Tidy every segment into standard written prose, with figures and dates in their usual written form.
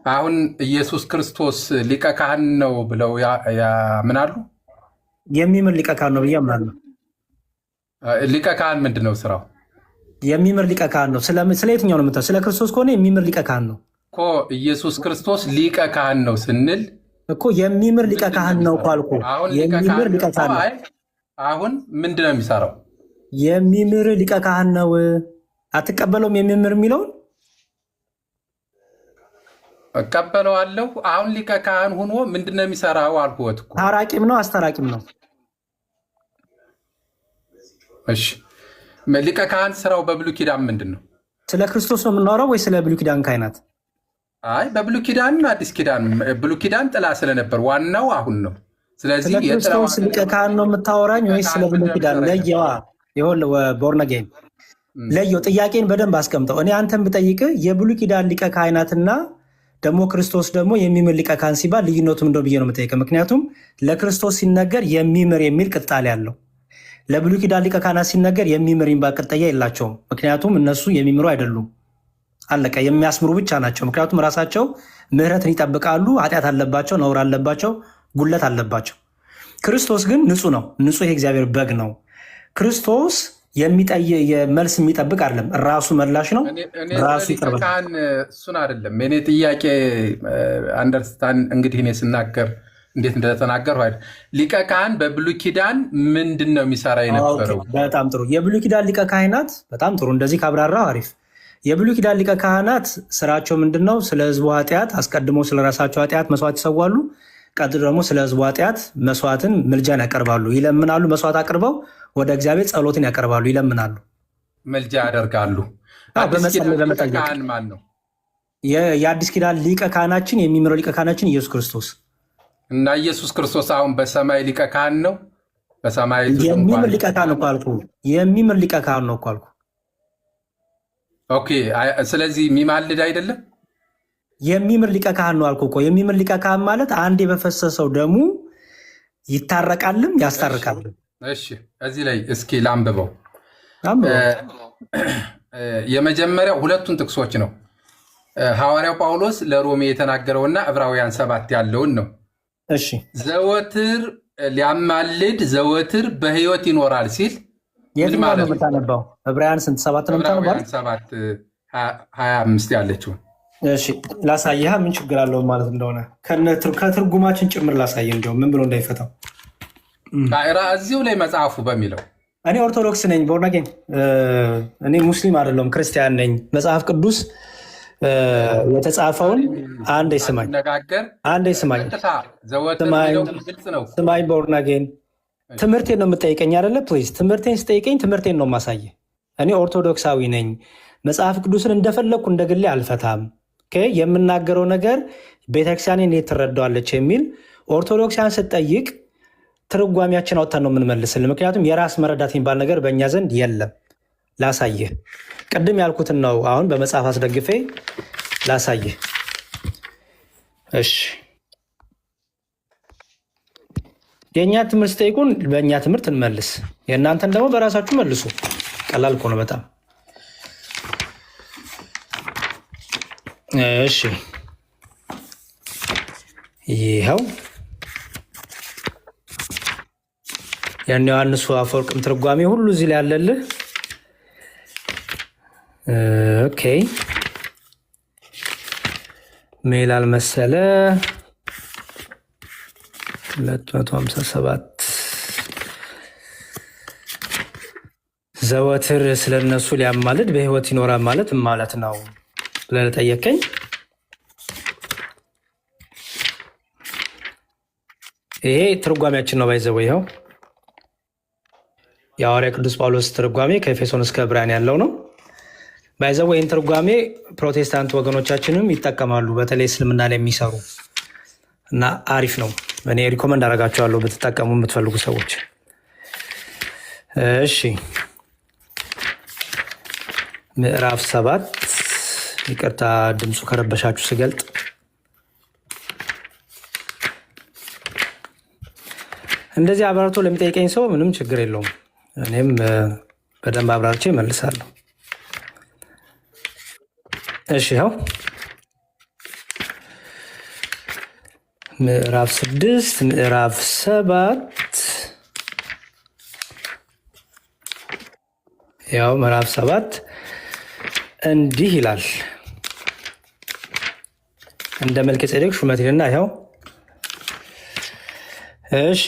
አሁን ኢየሱስ ክርስቶስ ሊቀ ካህን ነው ብለው ያምናሉ? የሚምር ሊቀ ካህን ነው ብዬ አምናለሁ። ሊቀ ካህን ምንድን ነው ስራው? የሚምር ሊቀ ካህን ነው። ስለ የትኛው ነው የምታው? ስለ ክርስቶስ ከሆነ የሚምር ሊቀ ካህን ነው እኮ። ኢየሱስ ክርስቶስ ሊቀ ካህን ነው ስንል እኮ የሚምር ሊቀ ካህን ነው እኮ አልኩ። የሚምር ሊቀ ካህን ነው። አሁን ምንድን ነው የሚሰራው? የሚምር ሊቀ ካህን ነው። አትቀበለውም? የሚምር የሚለውን እቀበለዋለሁ። አሁን ሊቀ ካህን ሆኖ ምንድን ነው የሚሰራው አልኩት እኮ። ታራቂም ነው አስታራቂም ነው። እሺ ሊቀ ካህን ስራው በብሉይ ኪዳን ምንድን ነው? ስለ ክርስቶስ ነው የምናወራው ወይ ስለ ብሉይ ኪዳን ካህናት? አይ በብሉይ ኪዳን አዲስ ኪዳን። ብሉይ ኪዳን ጥላ ስለነበር ዋናው አሁን ነው። ስለዚህ ስለ ክርስቶስ ሊቀ ካህን ነው የምታወራኝ ወይስ ስለ ብሉይ ኪዳን? ለየዋ ይሁን ቦርነጌን ለየው። ጥያቄን በደንብ አስቀምጠው። እኔ አንተን ብጠይቅ የብሉይ ኪዳን ሊቀ ካህናትና ደግሞ ክርስቶስ ደግሞ የሚምር ሊቀ ካህን ሲባል ልዩነቱ ምንድነው ብዬ ነው የምጠይቀው። ምክንያቱም ለክርስቶስ ሲነገር የሚምር የሚል ቅጣሌ ያለው፣ ለብሉይ ኪዳን ሊቀ ካህናት ሲነገር የሚምር የሚባል ቅጥያ የላቸውም። ምክንያቱም እነሱ የሚምሩ አይደሉም። አለቀ። የሚያስምሩ ብቻ ናቸው። ምክንያቱም ራሳቸው ምሕረትን ይጠብቃሉ። ኃጢአት አለባቸው፣ ነውር አለባቸው፣ ጉለት አለባቸው። ክርስቶስ ግን ንጹህ ነው። ንጹህ የእግዚአብሔር በግ ነው። ክርስቶስ መልስ የሚጠብቅ አይደለም። ራሱ መላሽ ነው። ራሱ ይቀርባል። እሱን አይደለም እኔ ጥያቄ አንደርስታንድ። እንግዲህ እኔ ስናገር እንዴት እንደተናገሩ አይደል። ሊቀ ካህን በብሉይ ኪዳን ምንድን ነው የሚሰራ የነበረው? በጣም ጥሩ። የብሉይ ኪዳን ሊቀ ካህናት በጣም ጥሩ። እንደዚህ ካብራራው አሪፍ። የብሉይ ኪዳን ሊቀ ካህናት ስራቸው ምንድን ነው? ስለ ህዝቡ ኃጢአት አስቀድሞ ስለ ራሳቸው ኃጢአት መስዋዕት ይሰዋሉ። ቀጥሎ ደግሞ ስለ ህዝቡ ኃጢአት መስዋዕትን፣ ምልጃን ያቀርባሉ፣ ይለምናሉ። መስዋዕት አቅርበው ወደ እግዚአብሔር ጸሎትን ያቀርባሉ፣ ይለምናሉ፣ ምልጃ ያደርጋሉ። ካህን ማን ነው? የአዲስ ኪዳን ሊቀ ካህናችን የሚምረው ሊቀ ካህናችን ኢየሱስ ክርስቶስ እና ኢየሱስ ክርስቶስ አሁን በሰማይ ሊቀ ካህን ነው። በሰማይ የሚምር ሊቀ ካህን እኮ አልኩ። የሚምር ሊቀ ካህን ነው እኮ አልኩ። ኦኬ። ስለዚህ የሚማልድ አይደለም። የሚምር ሊቀ ካህን ነው አልኩ እኮ። የሚምር ሊቀ ካህን ማለት አንዴ በፈሰሰው ደሙ ይታረቃልም ያስታርቃልም። እሺ እዚህ ላይ እስኪ ላንብበው። የመጀመሪያው ሁለቱን ጥቅሶች ነው ሐዋርያው ጳውሎስ ለሮሜ የተናገረውና ዕብራውያን 7 ያለውን ነው። እሺ ዘወትር ሊያማልድ ዘወትር በሕይወት ይኖራል ሲል የትኛው ነው የምታነባው? ዕብራውያን 7 ነው የምታነባው? 7:25 ያለችው። እሺ ላሳይህ፣ ምን ችግር አለው ማለት እንደሆነ ከትርጉማችን ጭምር ላሳይ፣ እንዲያውም ምን ብሎ እንዳይፈታው እዚሁ ላይ መጽሐፉ በሚለው። እኔ ኦርቶዶክስ ነኝ፣ ቦርናጌን። እኔ ሙስሊም አይደለሁም፣ ክርስቲያን ነኝ። መጽሐፍ ቅዱስ የተጻፈውን አንዴ ስማኝ፣ ስማኝ ቦርናጌን። ትምህርቴን ነው የምጠይቀኝ አይደለ? ፕሊዝ ትምህርቴን ስጠይቀኝ ትምህርቴን ነው የማሳየህ። እኔ ኦርቶዶክሳዊ ነኝ። መጽሐፍ ቅዱስን እንደፈለግኩ እንደግሌ አልፈታም። የምናገረው ነገር ቤተክርስቲያን እንዴት ትረዳዋለች የሚል ኦርቶዶክሳን ስጠይቅ ትርጓሚያችን አውጥተን ነው የምንመልስልን። ምክንያቱም የራስ መረዳት የሚባል ነገር በእኛ ዘንድ የለም። ላሳይህ፣ ቅድም ያልኩትን ነው አሁን በመጽሐፍ አስደግፌ ላሳይህ። እሺ የእኛ ትምህርት ስጠይቁን በእኛ ትምህርት እንመልስ፣ የእናንተን ደግሞ በራሳችሁ መልሱ። ቀላል እኮ ነው በጣም። እሺ ይኸው ያን ዮሐንስ አፈወርቅም ትርጓሜ ሁሉ እዚህ ላይ ያለልህ። ኦኬ ሜላል መሰለ 257 ዘወትር ስለነሱ ሊያማልድ በሕይወት ይኖራል ማለት ማለት ነው ብለህ ጠየቀኝ። ይሄ ትርጓሜያችን ነው። ባይዘው ይኸው የሐዋርያ ቅዱስ ጳውሎስ ትርጓሜ ከኤፌሶን እስከ ዕብራውያን ያለው ነው። ባይዘው ይህን ትርጓሜ ፕሮቴስታንት ወገኖቻችንም ይጠቀማሉ፣ በተለይ እስልምና ላይ የሚሰሩ እና አሪፍ ነው። እኔ ሪኮመንድ አደርጋቸዋለሁ ብትጠቀሙ የምትፈልጉ ሰዎች። እሺ ምዕራፍ 7 ይቅርታ ድምፁ ከረበሻችሁ ስገልጥ። እንደዚህ አብራርቶ ለሚጠይቀኝ ሰው ምንም ችግር የለውም። እኔም በደንብ አብራርቼ እመልሳለሁ። እሺ ይኸው ምዕራፍ 6 ምዕራፍ 7 ያው ምዕራፍ 7 እንዲህ ይላል። እንደ መልከ ጼዴቅ ሹመት ይልና ይኸው እሺ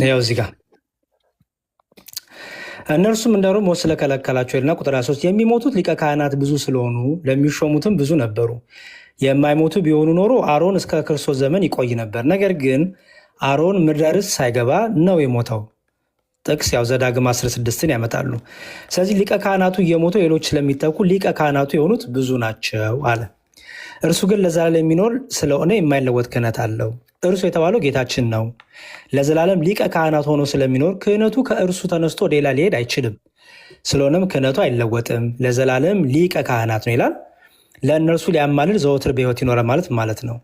ያው እዚህ ጋር እነርሱም እንዳሉ ሞት ስለከለከላቸው ይልና ቁጥር 23 የሚሞቱት ሊቀ ካህናት ብዙ ስለሆኑ ለሚሾሙትም ብዙ ነበሩ። የማይሞቱ ቢሆኑ ኖሮ አሮን እስከ ክርስቶስ ዘመን ይቆይ ነበር። ነገር ግን አሮን ምድረ ርስት ሳይገባ ነው የሞተው። ጥቅስ ያው ዘዳግም 16ን ያመጣሉ። ስለዚህ ሊቀ ካህናቱ እየሞቱ ሌሎች ስለሚተኩ ሊቀ ካህናቱ የሆኑት ብዙ ናቸው አለ። እርሱ ግን ለዘላለም የሚኖር ስለሆነ የማይለወጥ ክህነት አለው። እርሱ የተባለው ጌታችን ነው። ለዘላለም ሊቀ ካህናት ሆኖ ስለሚኖር ክህነቱ ከእርሱ ተነስቶ ሌላ ሊሄድ አይችልም። ስለሆነም ክህነቱ አይለወጥም፣ ለዘላለም ሊቀ ካህናት ነው ይላል። ለእነርሱ ሊያማልድ ዘወትር በሕይወት ይኖራል ማለት ነው።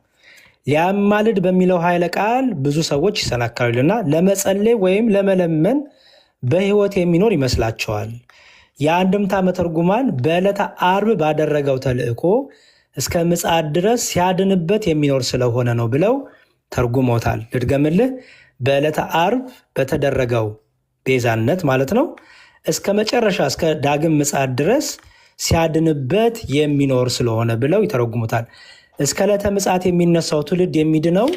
ሊያማልድ በሚለው ኃይለ ቃል ብዙ ሰዎች ይሰናከሉልና ለመጸለይ ወይም ለመለመን በሕይወት የሚኖር ይመስላቸዋል። የአንድምታ መተርጉማን በዕለተ ዓርብ ባደረገው ተልእኮ እስከ ምጽአት ድረስ ሲያድንበት የሚኖር ስለሆነ ነው ብለው ተርጉሞታል። ልድገምልህ። በዕለተ ዓርብ በተደረገው ቤዛነት ማለት ነው እስከ መጨረሻ እስከ ዳግም ምጽአት ድረስ ሲያድንበት የሚኖር ስለሆነ ብለው ይተረጉሙታል። እስከ ዕለተ ምጽአት የሚነሳው ትውልድ የሚድነው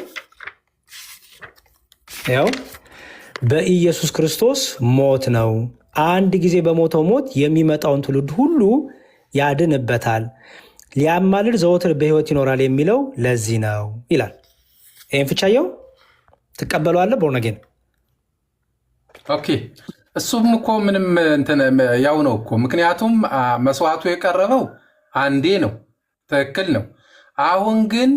ያው በኢየሱስ ክርስቶስ ሞት ነው። አንድ ጊዜ በሞተው ሞት የሚመጣውን ትውልድ ሁሉ ያድንበታል። ሊያማልድ ዘወትር በሕይወት ይኖራል የሚለው ለዚህ ነው ይላል። ይህን ፍቻየው ትቀበለዋለህ? ቦርነጌን ኦኬ። እሱም እኮ ምንም ያው ነው እኮ ምክንያቱም መስዋዕቱ የቀረበው አንዴ ነው። ትክክል ነው። አሁን ግን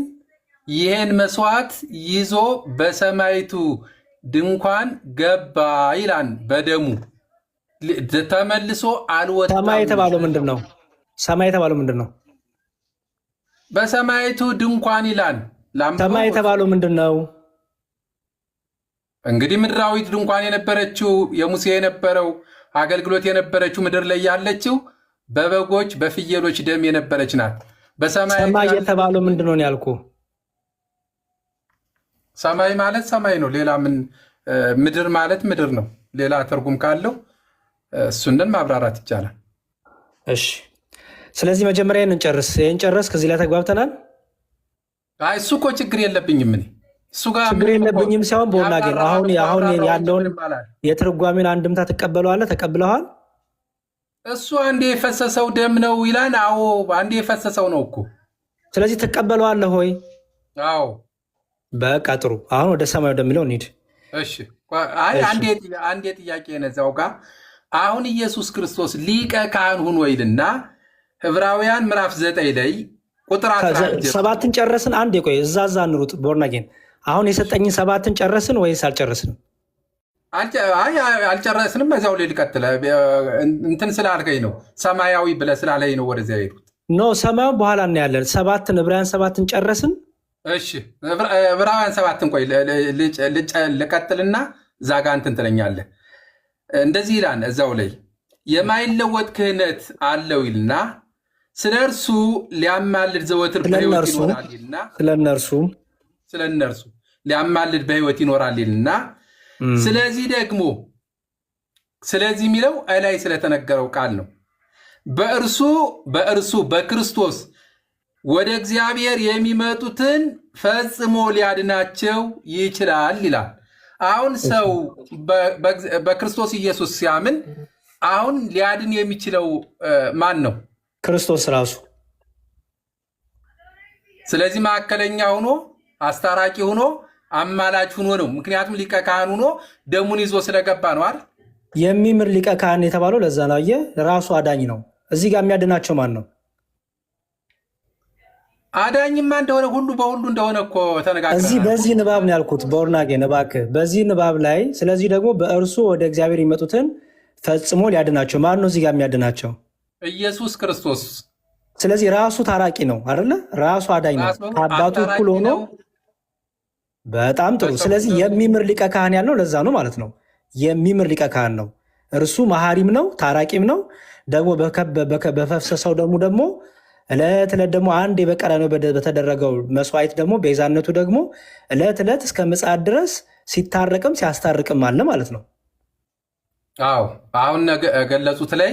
ይህን መስዋዕት ይዞ በሰማይቱ ድንኳን ገባ ይላል። በደሙ ተመልሶ አልወጣም። ሰማይ የተባለው ምንድን ነው? ሰማይ የተባለው ምንድን ነው? በሰማይቱ ድንኳን ይላል። ሰማይ የተባለው ምንድን ነው? እንግዲህ ምድራዊት ድንኳን የነበረችው የሙሴ የነበረው አገልግሎት የነበረችው ምድር ላይ ያለችው በበጎች በፍየሎች ደም የነበረች ናት። ሰማይ የተባለው ምንድን ነው ያልኩ? ሰማይ ማለት ሰማይ ነው። ሌላ ምን? ምድር ማለት ምድር ነው። ሌላ ትርጉም ካለው እሱንን ማብራራት ይቻላል። እሺ፣ ስለዚህ መጀመሪያ እንጨርስ። እንጨርስ። ከዚህ ላይ ተግባብተናል። እሱ እኮ ችግር የለብኝም እኔ እሱ ጋር ችግር የለብኝም ሳይሆን ቦርናጌን አሁን ያለውን የትርጓሜን አንድምታ ትቀበለዋለህ? ተቀብለዋል? እሱ አንዴ የፈሰሰው ደም ነው ይላል። አዎ አንዴ የፈሰሰው ነው እኮ። ስለዚህ ትቀበለዋለህ ሆይ? አዎ። በቃ ጥሩ። አሁን ወደ ሰማይ ወደሚለው እንሂድ። እሺ፣ አንዴ ጥያቄ ነዛው ጋር አሁን ኢየሱስ ክርስቶስ ሊቀ ካህን ሁኖ ይልና ዕብራውያን ምዕራፍ 9 ላይ ቁጥር 7ን ጨረስን። አንዴ ቆይ፣ እዛ እንሩጥ። ቦርናጌን አሁን የሰጠኝን 7ን ጨረስን ወይስ አልጨረስንም? አልጨረስንም። እዚያው ላይ ልቀጥለ እንትን ስላልከኝ ነው፣ ሰማያዊ ብለህ ስላለኝ ነው ወደዚያ ሄዱት። ኖ ሰማያዊ በኋላ እናያለን። ዕብራውያን 7ን ጨረስን። እሺ ዕብራውያን 7ን ቆይ ልቀጥልና እዛ ጋ እንትን ትለኛለህ። እንደዚህ ይላል እዛው ላይ የማይለወጥ ክህነት አለው ይልና ስለ እርሱ ሊያማልድ ዘወትር በሕይወት ይኖራል ይልና ስለ እነርሱ ሊያማልድ በሕይወት ይኖራል ይልና ስለዚህ የሚለው ላይ ስለተነገረው ቃል ነው። በእርሱ በክርስቶስ ወደ እግዚአብሔር የሚመጡትን ፈጽሞ ሊያድናቸው ይችላል ይላል። አሁን ሰው በክርስቶስ ኢየሱስ ሲያምን አሁን ሊያድን የሚችለው ማን ነው? ክርስቶስ ራሱ። ስለዚህ ማዕከለኛ ሆኖ አስታራቂ ሆኖ አማላጅ ሆኖ ነው። ምክንያቱም ሊቀ ካህን ሆኖ ደሙን ይዞ ስለገባ ነው አይደል? የሚምር ሊቀ ካህን የተባለው ለዛ ነው። አየህ፣ ራሱ አዳኝ ነው። እዚህ ጋር የሚያድናቸው ማን ነው? አዳኝማ እንደሆነ ሁሉ በሁሉ እንደሆነ እኮ ተነጋግረናል። በዚህ ንባብ ነው ያልኩት። ቦርናጌን እባክህ በዚህ ንባብ ላይ ስለዚህ ደግሞ በእርሱ ወደ እግዚአብሔር የሚመጡትን ፈጽሞ ሊያድናቸው ማን ነው? እዚህ ጋር የሚያድናቸው ኢየሱስ ክርስቶስ። ስለዚህ ራሱ ታራቂ ነው አይደለ? ራሱ አዳኝ ነው ከአባቱ እኩል ሆኖ። በጣም ጥሩ። ስለዚህ የሚምር ሊቀ ካህን ያልነው ለዛ ነው ማለት ነው። የሚምር ሊቀ ካህን ነው። እርሱ መሐሪም ነው፣ ታራቂም ነው። ደግሞ በፈሰሰው ደግሞ ዕለት ዕለት ደግሞ አንድ በቀራንዮ በተደረገው መስዋዕት ደግሞ ቤዛነቱ ደግሞ ዕለት ዕለት እስከ ምጽአት ድረስ ሲታረቅም ሲያስታርቅም አለ ማለት ነው። አዎ አሁን ገለጹት ላይ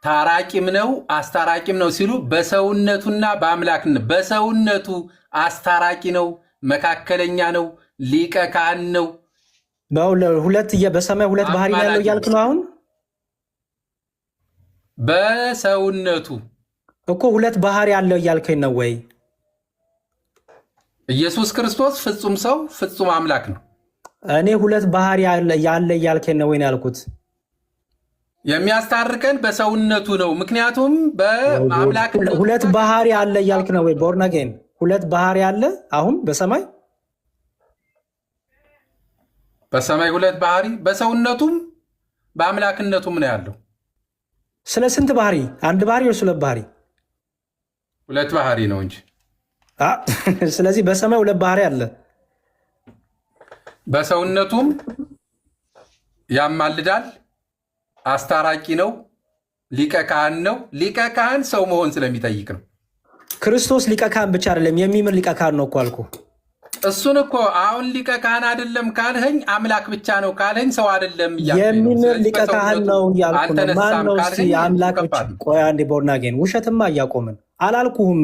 ታራቂም ነው አስታራቂም ነው ሲሉ በሰውነቱና በአምላክነት በሰውነቱ አስታራቂ ነው፣ መካከለኛ ነው፣ ሊቀ ካህን ነው። በሰማይ ሁለት ባህሪ ያለው እያልክ ነው አሁን። በሰውነቱ እኮ ሁለት ባህሪ ያለው እያልከኝ ነው ወይ? ኢየሱስ ክርስቶስ ፍጹም ሰው ፍጹም አምላክ ነው። እኔ ሁለት ባህሪ ያለ እያልከኝ ነው ወይ ያልኩት? የሚያስታርቀን በሰውነቱ ነው። ምክንያቱም በአምላክ ሁለት ባህሪ አለ እያልክ ነው ወይ? ቦርን አጌን ሁለት ባህሪ አለ አሁን በሰማይ ሁለት ባህሪ በሰውነቱም በአምላክነቱም ነው ያለው። ስለ ስንት ባህሪ? አንድ ባህሪ ወይስ ሁለት ባህሪ? ሁለት ባህሪ ነው እንጂ። ስለዚህ በሰማይ ሁለት ባህሪ አለ። በሰውነቱም ያማልዳል፣ አስታራቂ ነው፣ ሊቀ ካህን ነው። ሊቀ ካህን ሰው መሆን ስለሚጠይቅ ነው። ክርስቶስ ሊቀ ካህን ብቻ አይደለም የሚምር ሊቀ ካህን ነው እኮ አልኩ። እሱን እኮ አሁን ሊቀ ካህን አይደለም ካልኸኝ አምላክ ብቻ ነው ካልኸኝ ሰው አይደለም የሚምር ሊቀ ካህን ነው እያልኩ ነው። ማነው የአምላክ ብቻ? ቆይ አንዴ ቦርን አጌን ውሸትማ እያቆምን አላልኩህም።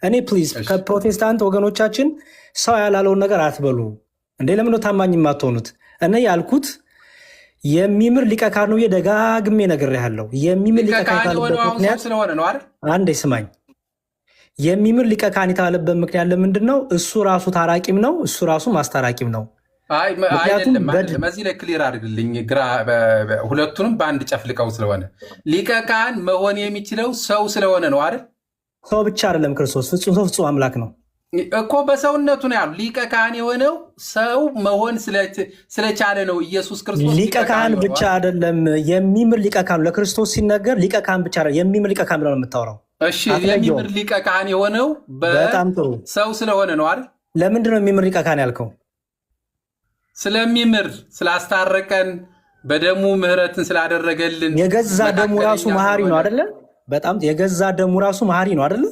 እኔ ፕሊዝ ከፕሮቴስታንት ወገኖቻችን ሰው ያላለውን ነገር አትበሉ እንዴ። ለምን ነው ታማኝ የማትሆኑት? እኔ ያልኩት የሚምር ሊቀ ካህን ነው ደጋግሜ ነግሬሃለሁ። የሚምር ሊቀ ካህን የተባለበት ምክንያት ስለሆነ ነው አይደል? አንዴ ስማኝ። የሚምር ሊቀ ካህን የተባለበት ምክንያት ለምንድን ነው? እሱ ራሱ ታራቂም ነው፣ እሱ ራሱ ማስታራቂም ነው። አይደለም በዚህ ላይ ክሊር አድርግልኝ። ሁለቱንም በአንድ ጨፍልቀው ስለሆነ ሊቀ ካህን መሆን የሚችለው ሰው ስለሆነ ነው አይደል? ሰው ብቻ አይደለም። ክርስቶስ ፍጹም ሰው ፍጹም አምላክ ነው እኮ በሰውነቱ ነው ያሉ። ሊቀ ካህን የሆነው ሰው መሆን ስለቻለ ነው። ኢየሱስ ክርስቶስ ሊቀ ካህን ብቻ አይደለም፣ የሚምር ሊቀ ካህን። ለክርስቶስ ሲነገር ሊቀ ካህን ብቻ አይደለም፣ የሚምር ሊቀ ካህን ብለው ነው የምታወራው። እሺ የሚምር ሊቀ ካህን የሆነው በጣም ጥሩ ሰው ስለሆነ ነው አይደል? ለምንድን ነው የሚምር ሊቀ ካህን ያልከው? ስለሚምር ስላስታረቀን፣ በደሙ ምሕረትን ስላደረገልን። የገዛ ደሙ ራሱ መሐሪ ነው አይደለ? በጣም የገዛ ደሙ ራሱ መሐሪ ነው አይደለ?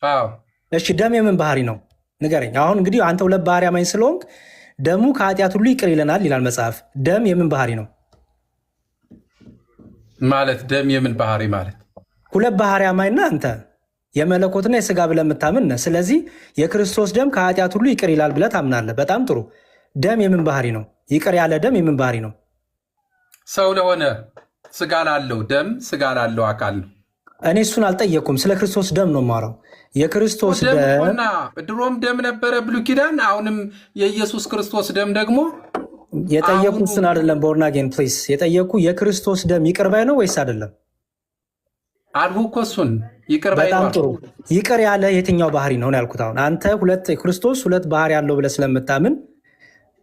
አዎ። እሺ ደም የምን ባህሪ ነው ንገረኝ። አሁን እንግዲህ አንተ ሁለት ባህሪ አማኝ ስለሆንክ ደሙ ከኃጢአት ሁሉ ይቅር ይለናል ይላል መጽሐፍ። ደም የምን ባህሪ ነው ማለት? ደም የምን ባህሪ ማለት? ሁለት ባህሪ አማኝና አንተ የመለኮትና የስጋ ብለህ የምታምን ነህ። ስለዚህ የክርስቶስ ደም ከኃጢአት ሁሉ ይቅር ይላል ብለህ ታምናለህ። በጣም ጥሩ። ደም የምን ባህሪ ነው? ይቅር ያለ ደም የምን ባህሪ ነው? ሰው ለሆነ ስጋ ላለው ደም ስጋ ላለው አካል ነው። እኔ እሱን አልጠየኩም። ስለ ክርስቶስ ደም ነው የማወራው። የክርስቶስ ደም ድሮም ደም ነበረ ብሉይ ኪዳን፣ አሁንም የኢየሱስ ክርስቶስ ደም ደግሞ የጠየቁ እሱን አይደለም። ቦርን አጌን ፕሊዝ። የጠየቁ የክርስቶስ ደም ይቅር ባይ ነው ወይስ አይደለም አልሁ እኮ እሱን ይቅር ባይ ነው። በጣም ጥሩ። ይቅር ያለ የትኛው ባህሪ ነው ያልኩት። አሁን አንተ ክርስቶስ ሁለት ባህሪ ያለው ብለህ ስለምታምን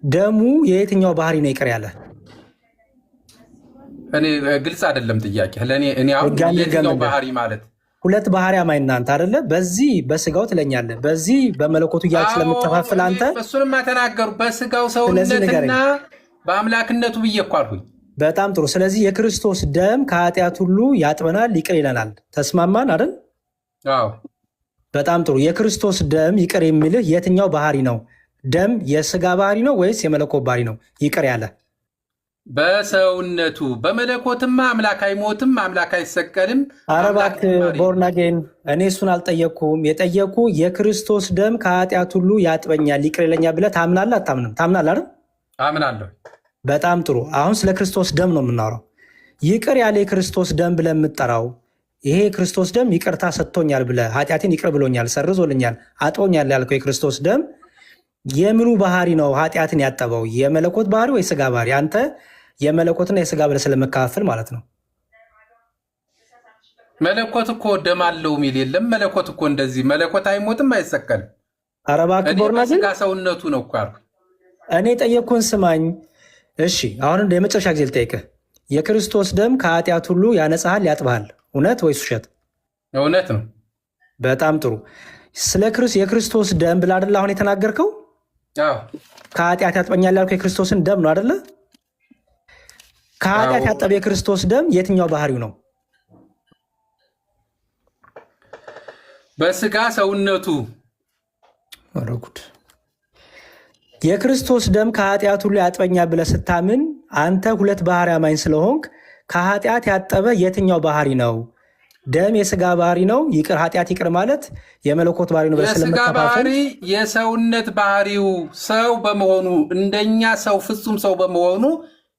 ደሙ የየትኛው ባህሪ ነው ይቅር ያለ? እኔ ግልጽ አይደለም ጥያቄ ለእኔ። አሁን የትኛው ባህሪ ማለት? ሁለት ባህሪ አማኝ እናንተ አይደለ? በዚህ በስጋው ትለኛለህ፣ በዚህ በመለኮቱ እያልክ ስለምትከፋፍል አንተ እሱንማ ተናገሩ። በስጋው ሰውነትና በአምላክነቱ ብዬ እኮ አልኩኝ። በጣም ጥሩ። ስለዚህ የክርስቶስ ደም ከኃጢአት ሁሉ ያጥበናል፣ ይቅር ይለናል። ተስማማን አይደል? አዎ። በጣም ጥሩ። የክርስቶስ ደም ይቅር የሚልህ የትኛው ባህሪ ነው? ደም የስጋ ባህሪ ነው ወይስ የመለኮት ባህሪ ነው ይቅር ያለ? በሰውነቱ። በመለኮትማ አምላክ አይሞትም፣ አምላክ አይሰቀልም። ኧረ እባክህ ቦርን አጌን፣ እኔ እሱን አልጠየቅኩም። የጠየቁ የክርስቶስ ደም ከኃጢአት ሁሉ ያጥበኛል፣ ይቅር ይለኛል ብለህ ታምናለህ አታምንም? ታምናለህ አይደል? አምናለሁ። በጣም ጥሩ። አሁን ስለ ክርስቶስ ደም ነው የምናወራው። ይቅር ያለ የክርስቶስ ደም ብለህ የምትጠራው ይሄ የክርስቶስ ደም ይቅርታ ሰጥቶኛል ብለህ ኃጢአቴን ይቅር ብሎኛል፣ ሰርዞልኛል፣ አጥቦኛል ያልከው የክርስቶስ ደም የምኑ ባህሪ ነው ኃጢአትን ያጠበው? የመለኮት ባህሪ ወይ ስጋ ባህሪ? አንተ የመለኮትና የስጋ ብለህ ስለመካፈል ማለት ነው። መለኮት እኮ ደም አለው የሚል የለም። መለኮት እኮ እንደዚህ መለኮት አይሞትም አይሰቀልም። ኧረ እባክህ ቦርና ስጋ ሰውነቱ ነው እኮ አልኩ። እኔ ጠየቅኩን ስማኝ። እሺ አሁን የመጨረሻ ጊዜ ልጠይቅህ። የክርስቶስ ደም ከኃጢአት ሁሉ ያነጻሃል፣ ያጥብሃል። እውነት ወይስ ውሸት? እውነት ነው። በጣም ጥሩ። ስለ የክርስቶስ ደም ብለህ አይደለ አሁን የተናገርከው? አዎ። ከኃጢአት ያጥበኛል ያልከው የክርስቶስን ደም ነው አይደለ? ከኃጢአት ያጠበ የክርስቶስ ደም የትኛው ባህሪው ነው? በስጋ ሰውነቱ። ወረጉድ የክርስቶስ ደም ከኃጢአት ሁሉ ያጥበኛል ብለህ ስታምን አንተ ሁለት ባህሪ አማኝ ስለሆንክ ከኃጢአት ያጠበ የትኛው ባህሪ ነው? ደም የስጋ ባህሪ ነው። ይቅር ኃጢአት ይቅር ማለት የመለኮት ባህሪ ነው። የስጋ ባህሪ የሰውነት ባህሪው ሰው በመሆኑ እንደኛ ሰው ፍጹም ሰው በመሆኑ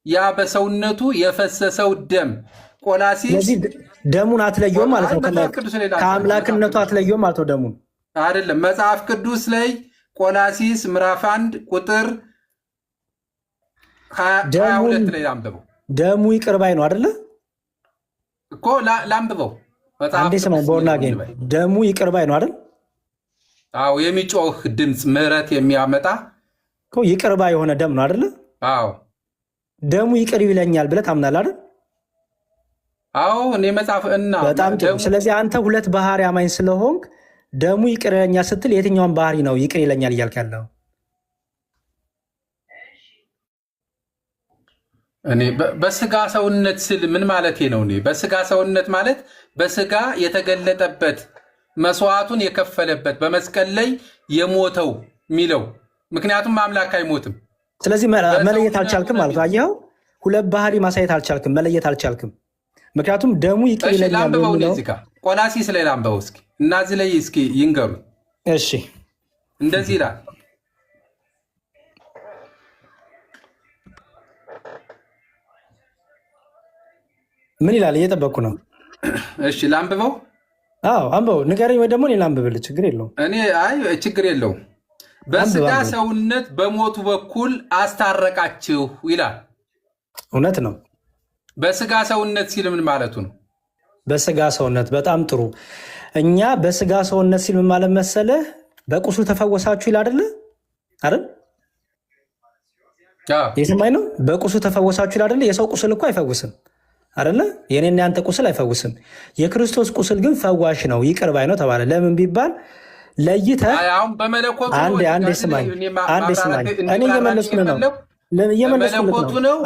ያ በሰውነቱ የፈሰሰው ደም ቆላሲስ ደሙን አትለየውም ማለት ነው። ከአምላክነቱ አትለየውም ማለት ነው። ደሙን አይደለም። መጽሐፍ ቅዱስ ላይ ቆላሲስ ምዕራፍ 1 ቁጥር 22 ላይ ላንብበው። ደሙ ይቅር ባይ ነው አይደለ እኮ ላንብበው። አንዴ ስማኝ፣ ቦርና ጌም ደሙ ይቅር ባይ ነው አይደል? አዎ፣ የሚጮህ ድምፅ ምህረት የሚያመጣ እኮ ይቅር ባይ የሆነ ደም ነው አይደለ? አዎ። ደሙ ይቅር ይለኛል ብለህ ታምናለህ አይደል? አዎ፣ እኔ መጽሐፍ እና በጣም ጥሩ። ስለዚህ አንተ ሁለት ባህሪ አማኝ ስለሆንክ ደሙ ይቅር ይለኛል ስትል የትኛውን ባህሪ ነው ይቅር ይለኛል እያልክ ያለው? እኔ በስጋ ሰውነት ስል ምን ማለቴ ነው? እኔ በስጋ ሰውነት ማለት በስጋ የተገለጠበት መስዋዕቱን የከፈለበት በመስቀል ላይ የሞተው የሚለው ምክንያቱም አምላክ አይሞትም። ስለዚህ መለየት አልቻልክም ማለት ነው። አየኸው፣ ሁለት ባህሪ ማሳየት አልቻልክም፣ መለየት አልቻልክም። ምክንያቱም ደሙ ይቅር ይለኛል የሚለው ቆላሲስ ላይ ላንብበው እስኪ እና እዚህ ላይ እስኪ ይንገሩ። እሺ፣ እንደዚህ ይላል። ምን ይላል? እየጠበቅኩ ነው። እሺ ላንብበው። አዎ አንብበው፣ ንገረኝ ወይ ደግሞ እኔ ላንብብልህ። ችግር የለውም። አይ ችግር የለውም። በስጋ ሰውነት በሞቱ በኩል አስታረቃችሁ ይላል። እውነት ነው። በስጋ ሰውነት ሲል ምን ማለቱ ነው? በስጋ ሰውነት በጣም ጥሩ። እኛ በስጋ ሰውነት ሲል ምን ማለት መሰለህ? በቁስሉ ተፈወሳችሁ ይላል አይደለ? አይደል? የሰማኝ ነው። በቁስሉ ተፈወሳችሁ ይላል አይደለ? የሰው ቁስል እኮ አይፈውስም አይደለ? የኔና ያንተ ቁስል አይፈውስም። የክርስቶስ ቁስል ግን ፈዋሽ ነው፣ ይቅር ባይ ነው ተባለ። ለምን ቢባል ለይተህ አንዴ ስማኝ፣ እኔ እየመለስኩልህ ነው።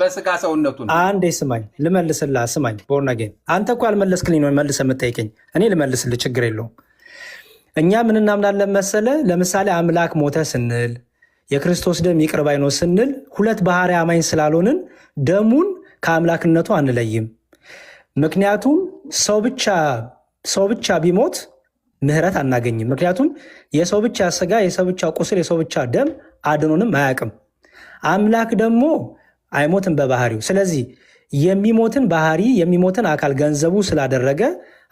በስጋ ሰውነቱ ነው። አንዴ ስማኝ፣ ልመልስልህ። ስማኝ ቦርናጌን፣ አንተ እኮ አልመለስክልኝ ነው መልሰህ የምጠይቀኝ። እኔ ልመልስልህ፣ ችግር የለውም። እኛ ምን እናምናለን መሰለህ? ለምሳሌ አምላክ ሞተ ስንል የክርስቶስ ደም ይቅር ባይ ነው ስንል ሁለት ባህሪ አማኝ ስላልሆንን ደሙን ከአምላክነቱ አንለይም። ምክንያቱም ሰው ብቻ ቢሞት ምህረት አናገኝም። ምክንያቱም የሰው ብቻ ስጋ፣ የሰው ብቻ ቁስል፣ የሰው ብቻ ደም አድኖንም አያውቅም። አምላክ ደግሞ አይሞትም በባህሪው። ስለዚህ የሚሞትን ባህሪ የሚሞትን አካል ገንዘቡ ስላደረገ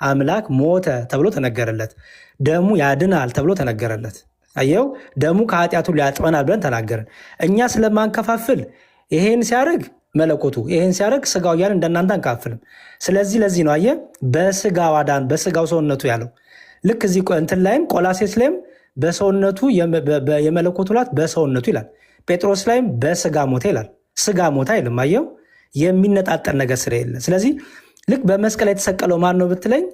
አምላክ ሞተ ተብሎ ተነገረለት። ደሙ ያድናል ተብሎ ተነገረለት። አየው፣ ደሙ ከኃጢአቱ ሊያጥበናል ብለን ተናገረን። እኛ ስለማንከፋፍል ይሄን ሲያደርግ መለኮቱ ይሄን ሲያደርግ ስጋው እያልን እንደናንተ አንካፍልም። ስለዚህ ለዚህ ነው አየህ በስጋው አዳን በስጋው ሰውነቱ ያለው። ልክ እዚህ እንትን ላይም ቆላሴስ ላይም በሰውነቱ የመለኮቱ ላት በሰውነቱ ይላል። ጴጥሮስ ላይም በስጋ ሞተ ይላል። ስጋ ሞተ አይልም። አየው የሚነጣጠል ነገር ስለሌለ። ስለዚህ ልክ በመስቀል የተሰቀለው ማን ነው ብትለኝ፣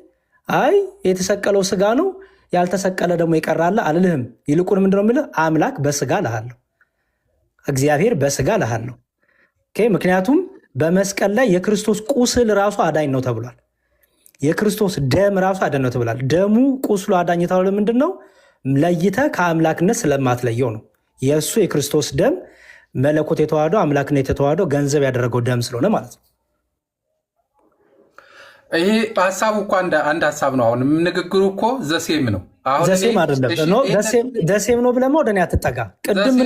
አይ የተሰቀለው ስጋ ነው ያልተሰቀለ ደግሞ ይቀራል አልልህም። ይልቁን ምንድነው የምልህ? አምላክ በስጋ እልሃለሁ፣ እግዚአብሔር በስጋ እልሃለሁ። ምክንያቱም በመስቀል ላይ የክርስቶስ ቁስል ራሱ አዳኝ ነው ተብሏል። የክርስቶስ ደም ራሱ አዳኝ ነው ተብሏል። ደሙ ቁስሉ አዳኝ የተባለው ምንድን ነው? ለይተህ ከአምላክነት ስለማትለየው ነው። የእሱ የክርስቶስ ደም መለኮት የተዋህዶ አምላክነት የተዋህዶ ገንዘብ ያደረገው ደም ስለሆነ ማለት ነው። ይሄ ሀሳቡ እኮ አንድ ሀሳብ ነው። አሁን ንግግሩ እኮ ዘሴም ነው። ዘሴም አይደለም። ደሴም ነው ብለህ ወደ እኔ አትጠጋ። ቅድም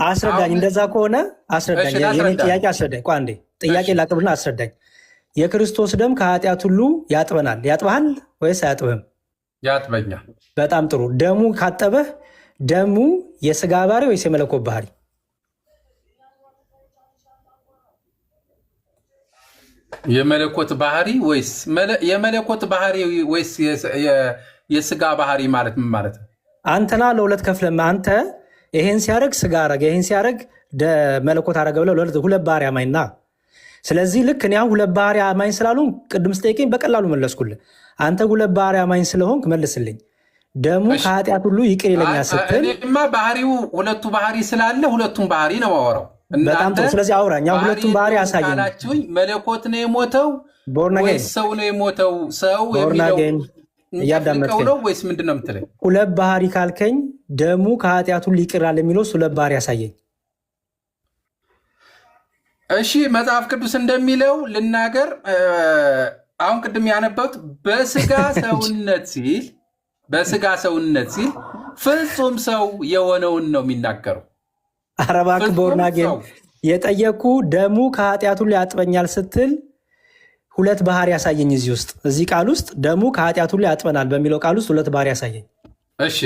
አስረዳኝ። እንደዛ ከሆነ አስረዳኝ። የኔን ጥያቄ አስረዳኝ። ቆይ አንዴ ጥያቄ ላቅርብና አስረዳኝ። የክርስቶስ ደም ከኃጢአት ሁሉ ያጥበናል። ያጥበሃል ወይስ አያጥብህም? ያጥበኛል። በጣም ጥሩ። ደሙ ካጠበህ ደሙ የስጋ ባህሪ ወይስ የመለኮት ባህሪ? የመለኮት ባህሪ ወይስ የመለኮት ባህሪ ወይስ የስጋ ባህሪ ማለት ምን ማለት ነው? አንተና ለሁለት ከፍለም አንተ ይሄን ሲያደርግ ስጋ አረገ፣ ይሄን ሲያደርግ መለኮት አረገ ብለህ ሁለት ባህሪ አማኝና። ስለዚህ ልክ እኔ አሁን ሁለት ባህሪ አማኝ ስላሉ ቅድም ስጠይቀኝ በቀላሉ መለስኩልህ። አንተ ሁለት ባህሪ አማኝ ስለሆንክ መልስልኝ። ደሙ ከኃጢአት ሁሉ ይቅር ይለኛል ስትል እኔማ ባህሪው ሁለቱ ባህሪ ስላለ ሁለቱም ባህሪ ነው አወራው። በጣም ጥሩ። ስለዚህ አውራኛ ሁለቱም ባህሪ አሳየኝ። መለኮት ነው የሞተው ወይስ ሰው ነው የሞተው? ሰው የሚለው ነው ወይስ ምንድን ነው የምትለኝ? ሁለት ባህሪ ካልከኝ ደሙ ከኃጢአት ሁሉ ይቅር ይላል የሚለው ሁለት ባህሪ አሳየኝ። እሺ መጽሐፍ ቅዱስ እንደሚለው ልናገር። አሁን ቅድም ያነበብኩት በስጋ ሰውነት ሲል ፍጹም ሰው የሆነውን ነው የሚናገረው። ኧረ እባክህ ቦርናጌን የጠየኩ ደሙ ከኃጢአት ሁሉ ያጥበኛል ስትል ሁለት ባህሪ ያሳየኝ። እዚህ ቃል ውስጥ ደሙ ከኃጢአት ሁሉ ያጥበናል በሚለው ቃል ውስጥ ሁለት ባህሪ ያሳየኝ። እሺ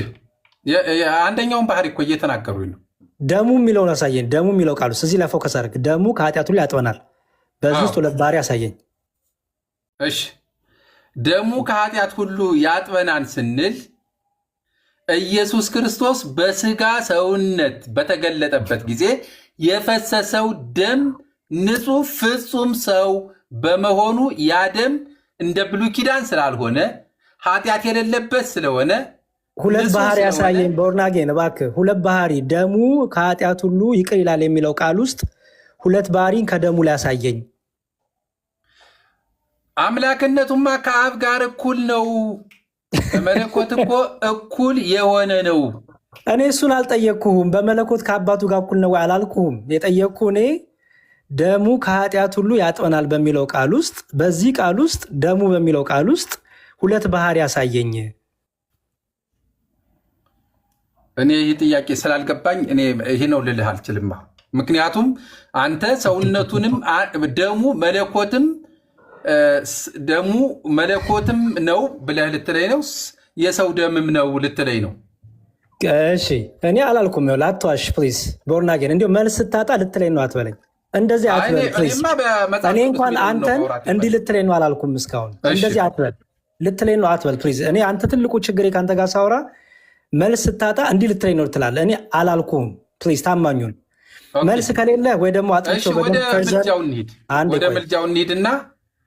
አንደኛውን ባህሪ እኮ እየተናገሩኝ ነው። ደሙ የሚለውን ያሳየኝ። ደሙ የሚለው ቃል ውስጥ እዚህ ላይ ፎከስ አድርግ። ደሙ ከኃጢአት ሁሉ ያጥበናል፣ በዚህ ውስጥ ሁለት ባህሪ ያሳየኝ። እሺ ደሙ ከኃጢአት ሁሉ ያጥበናል ስንል ኢየሱስ ክርስቶስ በስጋ ሰውነት በተገለጠበት ጊዜ የፈሰሰው ደም ንጹሕ ፍጹም ሰው በመሆኑ ያ ደም እንደ ብሉይ ኪዳን ስላልሆነ ኃጢአት የሌለበት ስለሆነ ሁለት ባህሪ ያሳየኝ። ቦርናጌን እባክህ ሁለት ባህሪ ደሙ ከኃጢአት ሁሉ ይቅር ይላል የሚለው ቃል ውስጥ ሁለት ባህሪን ከደሙ ላይ ያሳየኝ። አምላክነቱማ ከአብ ጋር እኩል ነው። በመለኮት እኮ እኩል የሆነ ነው። እኔ እሱን አልጠየቅኩህም። በመለኮት ከአባቱ ጋር እኩል ነው አላልኩህም። የጠየቅኩ እኔ ደሙ ከኃጢአት ሁሉ ያጥበናል በሚለው ቃል ውስጥ በዚህ ቃል ውስጥ ደሙ በሚለው ቃል ውስጥ ሁለት ባህሪ ያሳየኝ። እኔ ይህ ጥያቄ ስላልገባኝ እኔ ይህ ነው ልልህ አልችልም። ምክንያቱም አንተ ሰውነቱንም ደሙ መለኮትም ነው ብለህ ልትለኝ ነው፣ የሰው ደምም ነው ልትለኝ ነው። እሺ እኔ አላልኩም። ላትዋሽ ፕሊዝ ቦርናጌን እንዲሁ መልስ ስታጣ ልትለኝ ነው አትበለኝ። እንደዚህ አትበል ፕሊዝ። እኔ እንኳን አንተን እንዲህ ልትለኝ ነው አላልኩም እስካሁን። እንደዚህ አትበል ልትለኝ ነው አትበል ፕሊዝ። እኔ አንተ ትልቁ ችግሬ ከአንተ ጋር ሳውራ መልስ ስታጣ እንዲህ ልትለኝ ነው ትላለህ። እኔ አላልኩም ፕሊዝ። ታማኙን መልስ ከሌለ ወይ ደግሞ አጥንቸው ወደ ምልጃው እንሂድና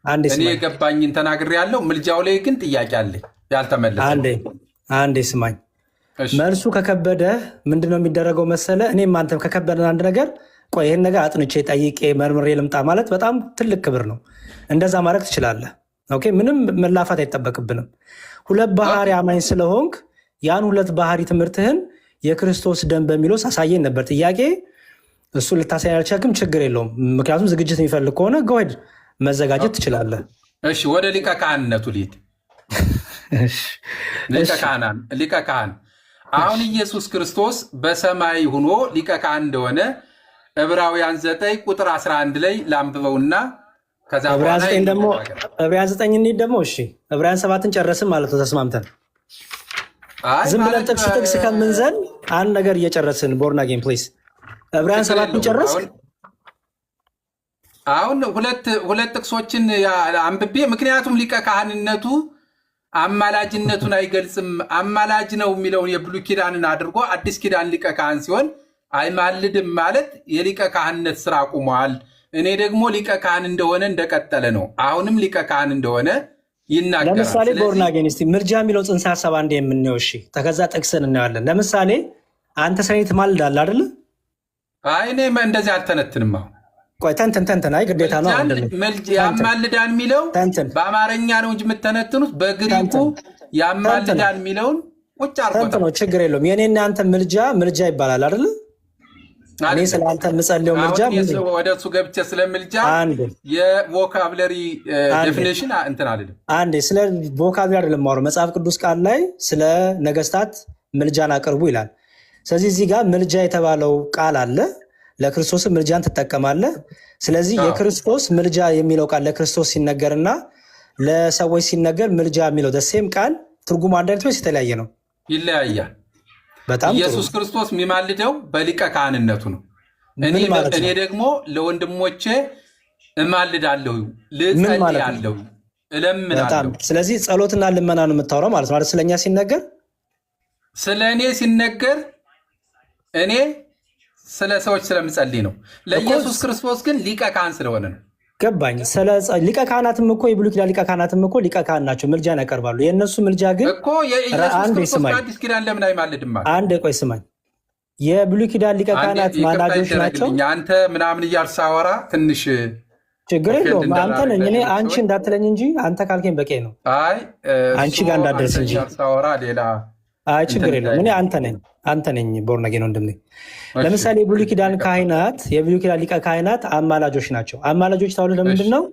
እኔ የገባኝን ተናግሬያለሁ። ምልጃው ላይ ግን ጥያቄ አለኝ ያልተመለሰ። አንዴ ስማኝ። መልሱ ከከበደ ምንድነው የሚደረገው መሰለ? እኔም አንተም ከከበደን አንድ ነገር ቆይ ይህን ነገር አጥንቼ ጠይቄ መርምሬ ልምጣ ማለት በጣም ትልቅ ክብር ነው። እንደዛ ማድረግ ትችላለህ። ኦኬ፣ ምንም መላፋት አይጠበቅብንም። ሁለት ባህሪ አማኝ ስለሆንክ ያን ሁለት ባህሪ ትምህርትህን የክርስቶስ ደም በሚለው ሳሳየን ነበር ጥያቄ። እሱ ልታሳይ አልቻልክም፣ ችግር የለውም። ምክንያቱም ዝግጅት የሚፈልግ ከሆነ ጎሄድ መዘጋጀት ትችላለህ። እሺ ወደ ሊቀ ካህንነቱ ልሂድ። ሊቀ ካህን አሁን ኢየሱስ ክርስቶስ በሰማይ ሆኖ ሊቀ ካህን እንደሆነ ዕብራውያን 9 ቁጥር 11 ላይ ላንብበውና ከዛ ዕብራውያን 9 ደግሞ ዕብራውያን 9 እንሂድ ደግሞ። እሺ ዕብራውያን 7ን ጨረስን ማለት ነው ተስማምተን። ዝም ብለን ጥቅስ ከምንዘል አንድ ነገር እየጨረስን ቦርናጌን ፕሊዝ። ዕብራውያን 7ን ጨረስ። አሁን ሁለት ጥቅሶችን አንብቤ፣ ምክንያቱም ሊቀ ካህንነቱ አማላጅነቱን አይገልጽም። አማላጅ ነው የሚለውን የብሉይ ኪዳንን አድርጎ አዲስ ኪዳን ሊቀ ካህን ሲሆን አይማልድም ማለት የሊቀ ካህንነት ስራ አቁሟል። እኔ ደግሞ ሊቀ ካህን እንደሆነ እንደቀጠለ ነው። አሁንም ሊቀ ካህን እንደሆነ ይናገራል። ለምሳሌ ቦርናጌን እስቲ ምልጃ የሚለው ጽንሰ ሀሳብ አንዴ የምንየው። እሺ ተከዛ ጥቅስን እናያለን። ለምሳሌ አንተ ሰኔ ትማልዳለህ አይደለ? አይ እኔ እንደዚህ አልተነትንም። አሁን ቆይ ተንትን አይ ግዴታ ነው ያማልዳን የሚለው በአማርኛ ነው እንጂ የምተነትኑት በግሪኩ ያማልዳን የሚለውን ቁጭ አርጎታ ነው። ችግር የለውም። የኔና አንተ ምልጃ ይባላል አይደለ? እኔ ስለ አንተ የምጸልየው ምልጃ ወደ እሱ ገብቼ ስለ ምልጃ የቮካብለሪ ዴፊኒሽን እንትን አልልም። አንዴ ስለ ቮካብለሪ አይደለም የማወራው። መጽሐፍ ቅዱስ ቃል ላይ ስለ ነገስታት ምልጃን አቅርቡ ይላል። ስለዚህ እዚህ ጋር ምልጃ የተባለው ቃል አለ። ለክርስቶስ ምልጃን ትጠቀማለህ። ስለዚህ የክርስቶስ ምልጃ የሚለው ቃል ለክርስቶስ ሲነገርና ለሰዎች ሲነገር ምልጃ የሚለው ደሴም ቃል ትርጉሙ አንድ አይነት ወይስ የተለያየ ነው? ይለያያል። በጣም ኢየሱስ ክርስቶስ የሚማልደው በሊቀ ካህንነቱ ነው። እኔ ደግሞ ለወንድሞቼ እማልዳለሁ፣ ልጸልያለሁ፣ እለምናለሁ። ስለዚህ ጸሎትና ልመና ነው የምታወራው ማለት ነው። ስለኛ ሲነገር ስለ እኔ ሲነገር እኔ ስለ ሰዎች ስለምጸልይ ነው። ለኢየሱስ ክርስቶስ ግን ሊቀ ካህን ስለሆነ ነው። ገባኝ። ሊቀ ካህናትም እኮ የብሉይ ኪዳን ሊቀ ካህናትም እኮ ሊቀ ካህን ናቸው፣ ምልጃን ያቀርባሉ። የእነሱ ምልጃ ግን እኮ የኢየሱስ ክርስቶስ አዲስ ኪዳን ለምን አይማልድም? አንድ ቆይ ስማኝ። የብሉይ ኪዳን ሊቀ ካህናት ማላጆች ናቸው። አንተ ምናምን እያልክ ሳወራ ትንሽ ችግር የለውም። አንተ ነኝ እኔ አንቺ እንዳትለኝ እንጂ አንተ ካልከኝ በቂ ነው። አንቺ ጋር እንዳደርስ እንጂ አይ ችግር የለውም። እኔ አንተ ነኝ ቦርነጌን ወንድሜ። ለምሳሌ የብሉይ ኪዳን ካህናት የብሉይ ኪዳን ሊቀ ካህናት አማላጆች ናቸው። አማላጆች ተብሎ ለምንድን ነው?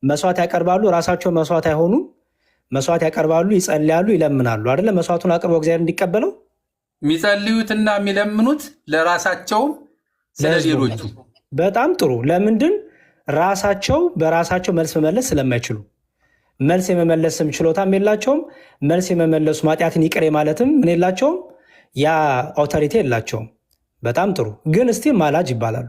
መስዋዕት ያቀርባሉ፣ ራሳቸው መስዋዕት አይሆኑም። መስዋዕት ያቀርባሉ፣ ይጸልያሉ፣ ይለምናሉ አይደለ? መስዋዕቱን አቅርበው እግዚአብሔር እንዲቀበለው የሚጸልዩትና የሚለምኑት ለራሳቸውም ስለሌሎቹ። በጣም ጥሩ። ለምንድን? ራሳቸው በራሳቸው መልስ መመለስ ስለማይችሉ፣ መልስ የመመለስም ችሎታም የላቸውም። መልስ የመመለሱ ኃጢአትን ይቅር ማለትም ምን የላቸውም፣ ያ አውቶሪቲ የላቸውም። በጣም ጥሩ። ግን እስቲል ማላጅ ይባላሉ።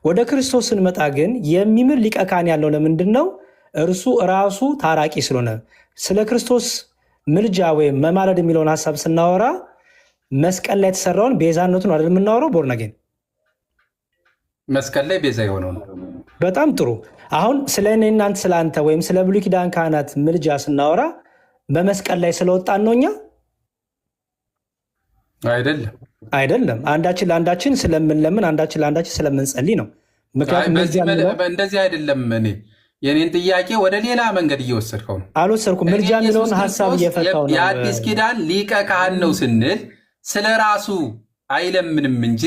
ወደ ክርስቶስ ስንመጣ ግን የሚምር ሊቀ ካህን ያለው ለምንድን ነው? እርሱ ራሱ ታራቂ ስለሆነ። ስለ ክርስቶስ ምልጃ ወይም መማለድ የሚለውን ሀሳብ ስናወራ መስቀል ላይ የተሰራውን ቤዛነቱን አይደል የምናወራው? ቦርነጌን መስቀል ላይ ቤዛ የሆነው ነው። በጣም ጥሩ። አሁን ስለ እኔ እናንተ ስለ አንተ ወይም ስለ ብሉይ ኪዳን ካህናት ምልጃ ስናወራ በመስቀል ላይ ስለወጣን ነው እኛ አይደለም። አንዳችን ለአንዳችን ስለምንለምን አንዳችን ለአንዳችን ስለምንጸልይ ነው። ምክንያቱም እንደዚህ አይደለም። እኔ የኔን ጥያቄ ወደ ሌላ መንገድ እየወሰድከው ነው። አልወሰድኩም። ምልጃ የሚለውን ሀሳብ እየፈታው ነው። የአዲስ ኪዳን ሊቀ ካህን ነው ስንል ስለ ራሱ አይለምንም እንጂ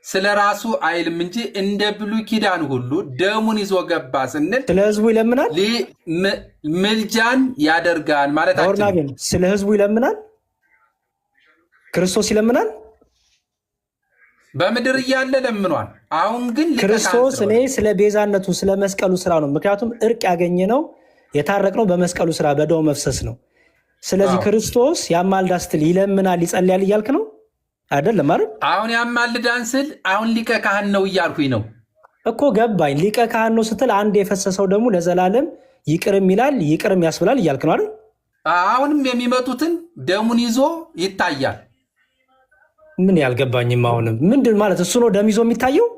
ስለ ራሱ አይልም እንጂ እንደ ብሉይ ኪዳን ሁሉ ደሙን ይዞ ገባ ስንል ስለ ህዝቡ ይለምናል፣ ምልጃን ያደርጋል ማለታችን። ስለ ህዝቡ ይለምናል፣ ክርስቶስ ይለምናል። በምድር እያለ ለምኗል። አሁን ግን ክርስቶስ እኔ ስለ ቤዛነቱ ስለ መስቀሉ ስራ ነው። ምክንያቱም እርቅ ያገኘ ነው የታረቅነው በመስቀሉ ስራ በደሙ መፍሰስ ነው። ስለዚህ ክርስቶስ ያማልዳ ስትል ይለምናል፣ ይጸልያል እያልክ ነው አይደለም አይደል? አሁን ያማልዳን ስል አሁን ሊቀ ካህን ነው እያልኩኝ ነው እኮ። ገባኝ። ሊቀ ካህን ነው ስትል አንድ የፈሰሰው ደግሞ ለዘላለም ይቅርም ይላል ይቅርም ያስብላል እያልክ ነው አይደል? አሁንም የሚመጡትን ደሙን ይዞ ይታያል። ምን ያልገባኝም አሁንም ምንድን ማለት እሱ ነው ደም ይዞ የሚታየው?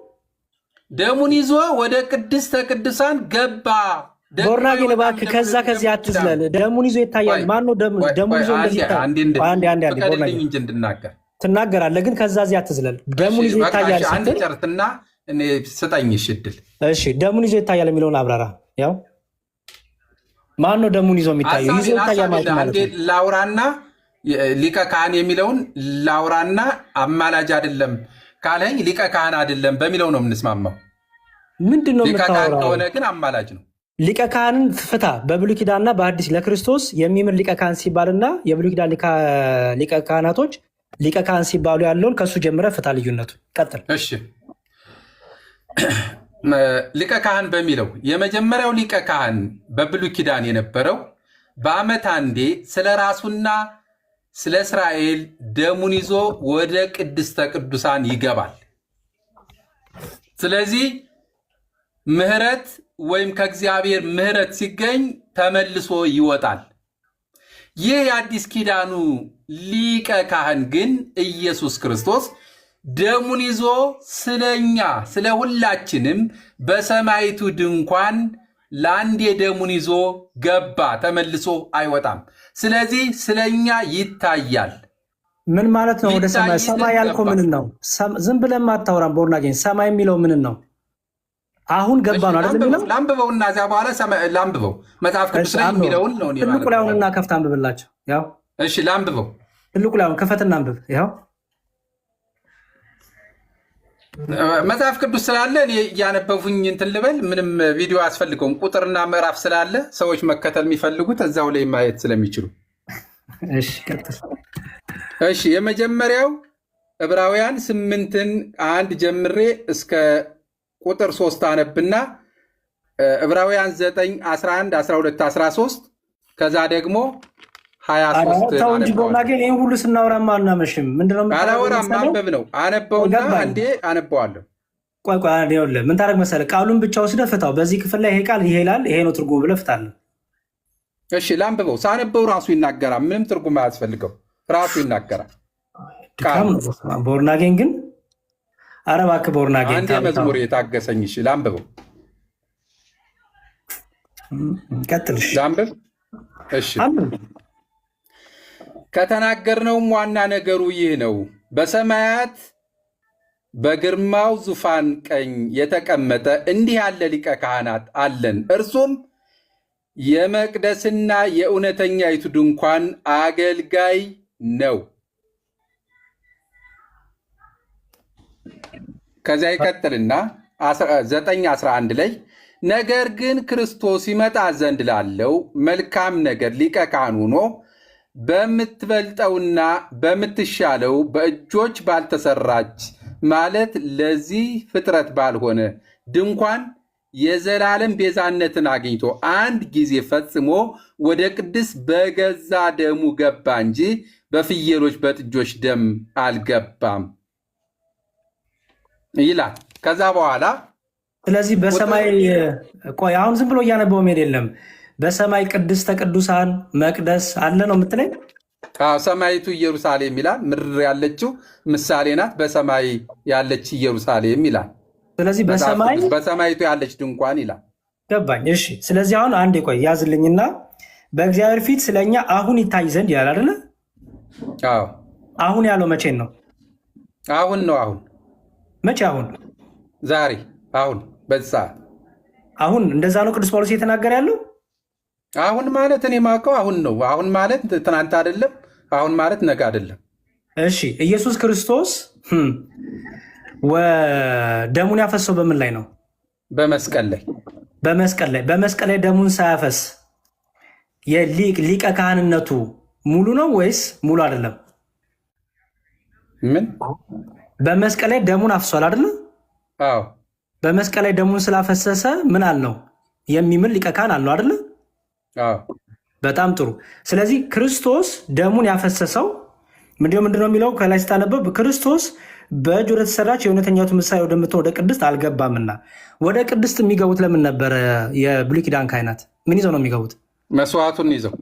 ደሙን ይዞ ወደ ቅድስተ ቅዱሳን ገባ። ቦርናጌን እባክህ ከዛ ከዚህ አትዝለል። ደሙን ይዞ ይታያል። ማነው ደሙን ይዞ እንድናገር ትናገራለህ፣ ግን ከዛ እዚህ አትዝለል። ደሙን ይዞ ይታያል ስትል ጨርስና ስጠኝ እድል። እሺ ደሙን ይዞ ይታያል የሚለውን አብራራ። ያው ማነው ደሙን ይዞ የሚታየው? ይዞ ይታያል ማለት ነው። ላውራና ሊቀ ካህን የሚለውን ላውራና አማላጅ አይደለም ካለኝ ሊቀ ካህን አይደለም በሚለው ነው የምንስማማው። ምንድን ነው ሊቀ ካህን ከሆነ ግን አማላጅ ነው። ሊቀ ካህንን ፍታ። በብሉይ ኪዳንና በአዲስ ለክርስቶስ የሚምር ሊቀ ካህን ሲባልና የብሉይ ኪዳን ሊቀ ካህናቶች ሊቀ ካህን ሲባሉ ያለውን ከእሱ ጀምረ ፍታ ልዩነቱ። ቀጥል። እሺ ሊቀ ካህን በሚለው የመጀመሪያው ሊቀ ካህን በብሉይ ኪዳን የነበረው በዓመት አንዴ ስለ ራሱና ስለ እስራኤል ደሙን ይዞ ወደ ቅድስተ ቅዱሳን ይገባል። ስለዚህ ምሕረት ወይም ከእግዚአብሔር ምሕረት ሲገኝ ተመልሶ ይወጣል። ይህ የአዲስ ኪዳኑ ሊቀ ካህን ግን ኢየሱስ ክርስቶስ ደሙን ይዞ ስለኛ ስለ ሁላችንም በሰማይቱ ድንኳን ለአንዴ ደሙን ይዞ ገባ፣ ተመልሶ አይወጣም። ስለዚህ ስለኛ ይታያል። ምን ማለት ነው? ወደ ሰማይ ያልከው ምን ነው? ዝም ብለን ማታወራም። ቦርናጌን ሰማይ የሚለው ምን ነው? አሁን ገባ ነው አይደል? የሚለው ላንብበውና እዚያ በኋላ ላንብበው መጽሐፍ ቅዱስ ላይ የሚለውን ነው። ትልቁ ላይ አሁንና ከፍት አንብብላቸው። ያው እሺ ላንብበው። ትልቁ ላይ አሁን ከፈትና አንብብ። ያው መጽሐፍ ቅዱስ ስላለ እኔ እያነበቡኝ እንትን ልበል። ምንም ቪዲዮ አያስፈልገውም። ቁጥርና ምዕራፍ ስላለ ሰዎች መከተል የሚፈልጉት እዛው ላይ ማየት ስለሚችሉ። እሺ የመጀመሪያው ዕብራውያን 8:1 ጀምሬ እስከ ቁጥር 3 አነብና ዕብራውያን 9:11 12 13 ከዛ ደግሞ 23 እንጂ ቦርናጌን ይህን ሁሉ ስናወራማ አናመሽም። ምንድነው አላወራም። ማንበብ ነው። አነበውና አንዴ አነበዋለሁ። ቆይ ይኸውልህ ምን ታደርግ መሰለህ፣ ቃሉን ብቻ ወስደህ ፍታው። በዚህ ክፍል ላይ ይሄ ቃል ይሄ ይላል፣ ይሄ ነው ትርጉሙ ብለህ ፍታለህ። እሺ ላንብበው። ሳነበው ራሱ ይናገራል። ምንም ትርጉም አያስፈልገው፣ ራሱ ይናገራል። ቦርናጌን ግን ኧረ እባክህ ቦርናጌን አንዴ መዝሙር የታገሰኝ። እሺ ላንብበው። ቀጥልሽ ላንብብ። እሺ ከተናገርነውም ዋና ነገሩ ይህ ነው፣ በሰማያት በግርማው ዙፋን ቀኝ የተቀመጠ እንዲህ ያለ ሊቀ ካህናት አለን። እርሱም የመቅደስና የእውነተኛይቱ ድንኳን አገልጋይ ነው። ከዚያ ይቀጥልና 9:11 ላይ ነገር ግን ክርስቶስ ይመጣ ዘንድ ላለው መልካም ነገር ሊቀ ካህን ሆኖ በምትበልጠውና በምትሻለው በእጆች ባልተሰራች ማለት ለዚህ ፍጥረት ባልሆነ ድንኳን የዘላለም ቤዛነትን አግኝቶ አንድ ጊዜ ፈጽሞ ወደ ቅድስ በገዛ ደሙ ገባ እንጂ በፍየሎች በጥጆች ደም አልገባም ይላል። ከዛ በኋላ ስለዚህ በሰማይ ቆይ፣ አሁን ዝም ብሎ እያነበው መሄድ የለም። በሰማይ ቅድስተ ቅዱሳን መቅደስ አለ ነው የምትለኝ? ሰማይቱ ኢየሩሳሌም ይላል። ምድር ያለችው ምሳሌ ናት። በሰማይ ያለች ኢየሩሳሌም ይላል። ስለዚህ በሰማይቱ ያለች ድንኳን ይላል። ገባኝ። እሺ፣ ስለዚህ አሁን አንዴ ቆይ ያዝልኝና በእግዚአብሔር ፊት ስለኛ አሁን ይታይ ዘንድ ይላል አይደለ? አዎ። አሁን ያለው መቼን ነው? አሁን ነው። አሁን መቼ? አሁን ዛሬ፣ አሁን በዚህ ሰዓት። አሁን እንደዛ ነው ቅዱስ ጳውሎስ እየተናገረ ያለው። አሁን ማለት እኔ ማውቀው አሁን ነው። አሁን ማለት ትናንት አይደለም። አሁን ማለት ነገ አይደለም። እሺ፣ ኢየሱስ ክርስቶስ ደሙን ያፈሰው በምን ላይ ነው? በመስቀል ላይ። በመስቀል ላይ ደሙን ሳያፈስ ሊቀ ካህንነቱ ሙሉ ነው ወይስ ሙሉ አይደለም? ምን? በመስቀል ላይ ደሙን አፍሷል አይደለም? አዎ። በመስቀል ላይ ደሙን ስላፈሰሰ ምን አልነው? የሚምል ሊቀ ካህን አልነው አይደለ? አዎ። በጣም ጥሩ። ስለዚህ ክርስቶስ ደሙን ያፈሰሰው ምንድነው የሚለው ከላይ ስታነበብ ክርስቶስ በእጅ ወደ ተሰራች የእውነተኛቱ ምሳሌ ወደምትሆን ወደ ቅድስት አልገባምና። ወደ ቅድስት የሚገቡት ለምን ነበረ? የብሉይ ኪዳን ካህናት ምን ይዘው ነው የሚገቡት? መስዋዕቱን ይዘው።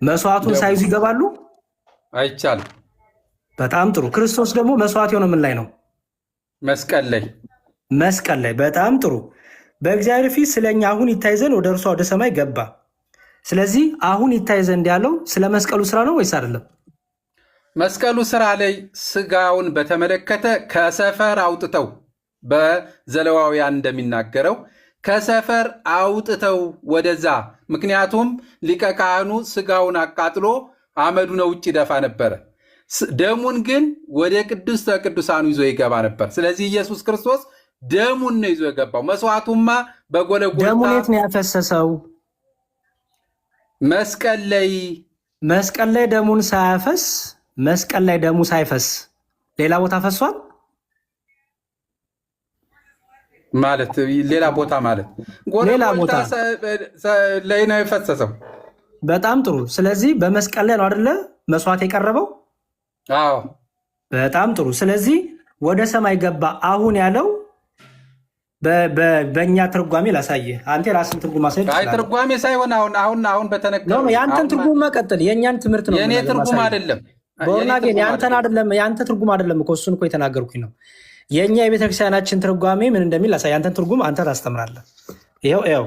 መስዋዕቱን ሳይዙ ይገባሉ? አይቻልም። በጣም ጥሩ። ክርስቶስ ደግሞ መስዋዕት የሆነ ምን ላይ ነው? መስቀል ላይ። መስቀል ላይ። በጣም ጥሩ። በእግዚአብሔር ፊት ስለኛ አሁን ይታይ ዘንድ ወደ እርሷ ወደ ሰማይ ገባ። ስለዚህ አሁን ይታይ ዘንድ ያለው ስለ መስቀሉ ስራ ነው ወይስ አይደለም? መስቀሉ ስራ ላይ ስጋውን በተመለከተ ከሰፈር አውጥተው በዘሌዋውያን እንደሚናገረው ከሰፈር አውጥተው ወደዛ። ምክንያቱም ሊቀ ካህኑ ስጋውን አቃጥሎ አመዱ ነው ውጭ ይደፋ ነበረ። ደሙን ግን ወደ ቅድስተ ቅዱሳኑ ይዞ ይገባ ነበር። ስለዚህ ኢየሱስ ክርስቶስ ደሙን ነው ይዞ የገባው። መስዋዕቱማ በጎልጎታ። ደሙን የት ነው ያፈሰሰው? መስቀል ላይ። መስቀል ላይ ደሙን ሳያፈስ፣ መስቀል ላይ ደሙ ሳይፈስ ሌላ ቦታ ፈሷል ማለት ሌላ ቦታ ማለት ጎልጎታ ላይ ነው የፈሰሰው። በጣም ጥሩ። ስለዚህ በመስቀል ላይ ነው አይደለ መስዋዕት የቀረበው? አዎ። በጣም ጥሩ። ስለዚህ ወደ ሰማይ ገባ አሁን ያለው በእኛ ትርጓሜ ላሳየህ። አንተ የራስን ትርጉም ማሳየት ትችላለህ። ትርጓሜ ሳይሆን አሁን በተነገረው የአንተን ትርጉም መቀጠል የእኛን ትምህርት ነው። የእኔ ትርጉም አይደለም። በወርናጌን የአንተን አይደለም፣ የአንተ ትርጉም አይደለም እኮ እሱን እኮ የተናገርኩኝ ነው። የእኛ የቤተክርስቲያናችን ትርጓሜ ምን እንደሚል ላሳየህ። አንተን ትርጉም አንተ ታስተምራለህ። ይኸው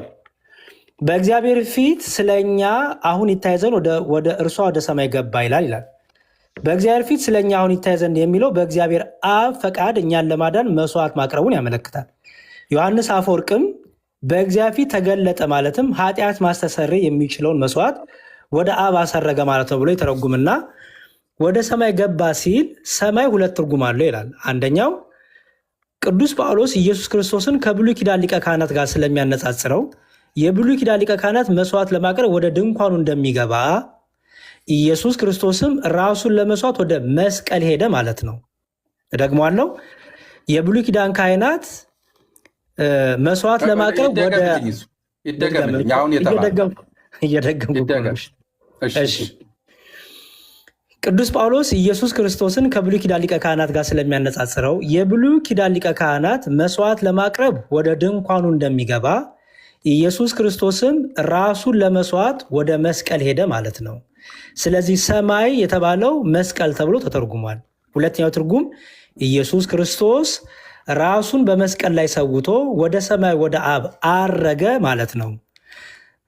በእግዚአብሔር ፊት ስለኛ አሁን ይታይ ዘንድ ወደ እርሷ ወደ ሰማይ ገባ ይላል። በእግዚአብሔር ፊት ስለኛ አሁን ይታይ ዘንድ የሚለው በእግዚአብሔር አብ ፈቃድ እኛን ለማዳን መስዋዕት ማቅረቡን ያመለክታል። ዮሐንስ አፈወርቅም በእግዚአብሔር ፊት ተገለጠ ማለትም ኃጢአት ማስተሰረይ የሚችለውን መስዋዕት ወደ አብ አሰረገ ማለት ነው ብሎ የተረጉምና ወደ ሰማይ ገባ ሲል ሰማይ ሁለት ትርጉም አለው ይላል። አንደኛው ቅዱስ ጳውሎስ ኢየሱስ ክርስቶስን ከብሉይ ኪዳን ሊቀ ካህናት ጋር ስለሚያነጻጽረው የብሉይ ኪዳን ሊቀ ካህናት መስዋዕት ለማቅረብ ወደ ድንኳኑ እንደሚገባ ኢየሱስ ክርስቶስም ራሱን ለመስዋዕት ወደ መስቀል ሄደ ማለት ነው። እደግመዋለሁ። የብሉይ ኪዳን ካህናት መስዋዕት ለማቅረብ ወደ ቅዱስ ጳውሎስ ኢየሱስ ክርስቶስን ከብሉይ ኪዳን ሊቀ ካህናት ጋር ስለሚያነጻጽረው የብሉይ ኪዳን ሊቀ ካህናት መስዋዕት ለማቅረብ ወደ ድንኳኑ እንደሚገባ ኢየሱስ ክርስቶስም ራሱን ለመስዋዕት ወደ መስቀል ሄደ ማለት ነው። ስለዚህ ሰማይ የተባለው መስቀል ተብሎ ተተርጉሟል። ሁለተኛው ትርጉም ኢየሱስ ክርስቶስ ራሱን በመስቀል ላይ ሰውቶ ወደ ሰማይ ወደ አብ አረገ ማለት ነው።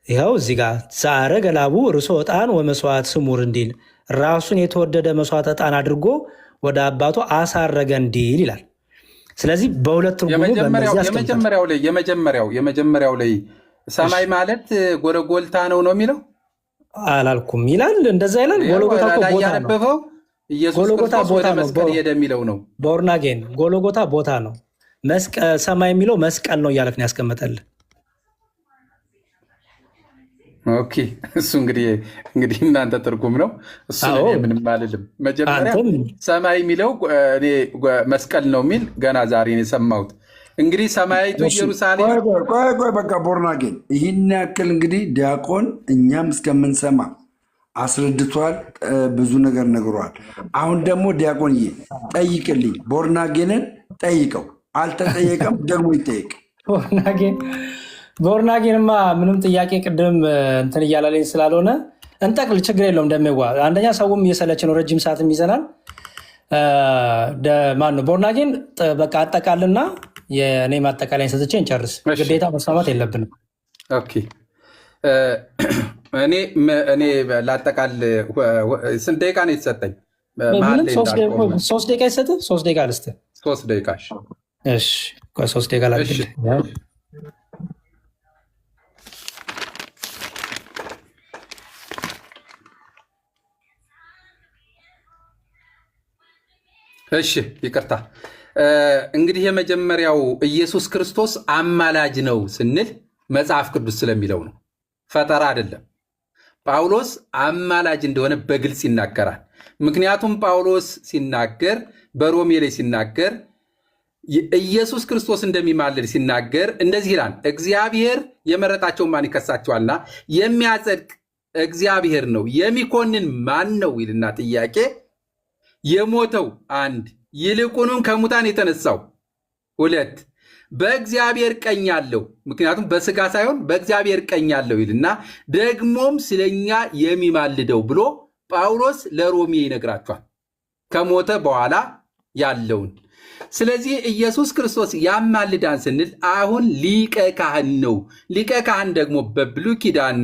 ይኸው እዚህ ጋር ዛረገ ላቡ ርሶ ዕጣን ወመስዋዕት ስሙር እንዲል ራሱን የተወደደ መስዋዕት ዕጣን አድርጎ ወደ አባቱ አሳረገ እንዲል ይላል። ስለዚህ በሁለት ትርጉሙ የመጀመሪያው ላይ ሰማይ ማለት ጎልጎታ ነው የሚለው አላልኩም ይላል። እንደዛ ይላል። ጎልጎታ ቦታ ነው። ጎልጎታ ቦታ ነው። ቦርናጌን ጎልጎታ ቦታ ነው። ሰማይ የሚለው መስቀል ነው እያለክ ነው ያስቀመጠልህ። ኦኬ እሱ እንግዲህ እናንተ ትርጉም ነው እሱ ምንም አልልም። መጀመሪያ ሰማይ የሚለው እኔ መስቀል ነው የሚል ገና ዛሬ ነው የሰማሁት። እንግዲህ ሰማያዊቱ ኢየሩሳሌም ቆይ በቃ ቦርናጌን ይህን ያክል እንግዲህ ዲያቆን እኛም እስከምንሰማ አስረድቷል፣ ብዙ ነገር ነግሯል። አሁን ደግሞ ዲያቆንዬ ጠይቅልኝ፣ ቦርናጌንን ጠይቀው። አልተጠየቀም ደግሞ ይጠይቅ። ቦርናጌንማ ምንም ጥያቄ ቅድም እንትን እያላለኝ ስላልሆነ እንጠቅል፣ ችግር የለውም። እንደሚዋ አንደኛ ሰውም እየሰለች ነው፣ ረጅም ሰዓትም ይዘናል። ማነው ቦርናጌን በቃ አጠቃልና የእኔ ማጠቃላይ ሰጥቼ እንጨርስ። ግዴታ መስማማት የለብንም። ኦኬ እኔ ላጠቃል። ስንት ደቂቃ ነው የተሰጠኝ? 3 ደቂቃ ይሰጥህ። 3 ደቂቃ ልስጥህ። 3 ደቂቃ እሺ። 3 ደቂቃ ላድርግልህ። እሺ ይቅርታ። እንግዲህ የመጀመሪያው ኢየሱስ ክርስቶስ አማላጅ ነው ስንል መጽሐፍ ቅዱስ ስለሚለው ነው፣ ፈጠራ አይደለም። ጳውሎስ አማላጅ እንደሆነ በግልጽ ይናገራል። ምክንያቱም ጳውሎስ ሲናገር በሮሜ ላይ ሲናገር ኢየሱስ ክርስቶስ እንደሚማልድ ሲናገር እንደዚህ ይላል፣ እግዚአብሔር የመረጣቸውን ማን ይከሳቸዋልና የሚያጸድቅ እግዚአብሔር ነው፣ የሚኮንን ማን ነው ይልና ጥያቄ የሞተው 1 ይልቁንም ከሙታን የተነሳው 2 በእግዚአብሔር ቀኝ ያለው፣ ምክንያቱም በስጋ ሳይሆን በእግዚአብሔር ቀኝ ያለው ይልና ደግሞም ስለኛ የሚማልደው ብሎ ጳውሎስ ለሮሜ ይነግራቸዋል፣ ከሞተ በኋላ ያለውን። ስለዚህ ኢየሱስ ክርስቶስ ያማልዳን ስንል አሁን ሊቀ ካህን ነው። ሊቀ ካህን ደግሞ በብሉይ ኪዳን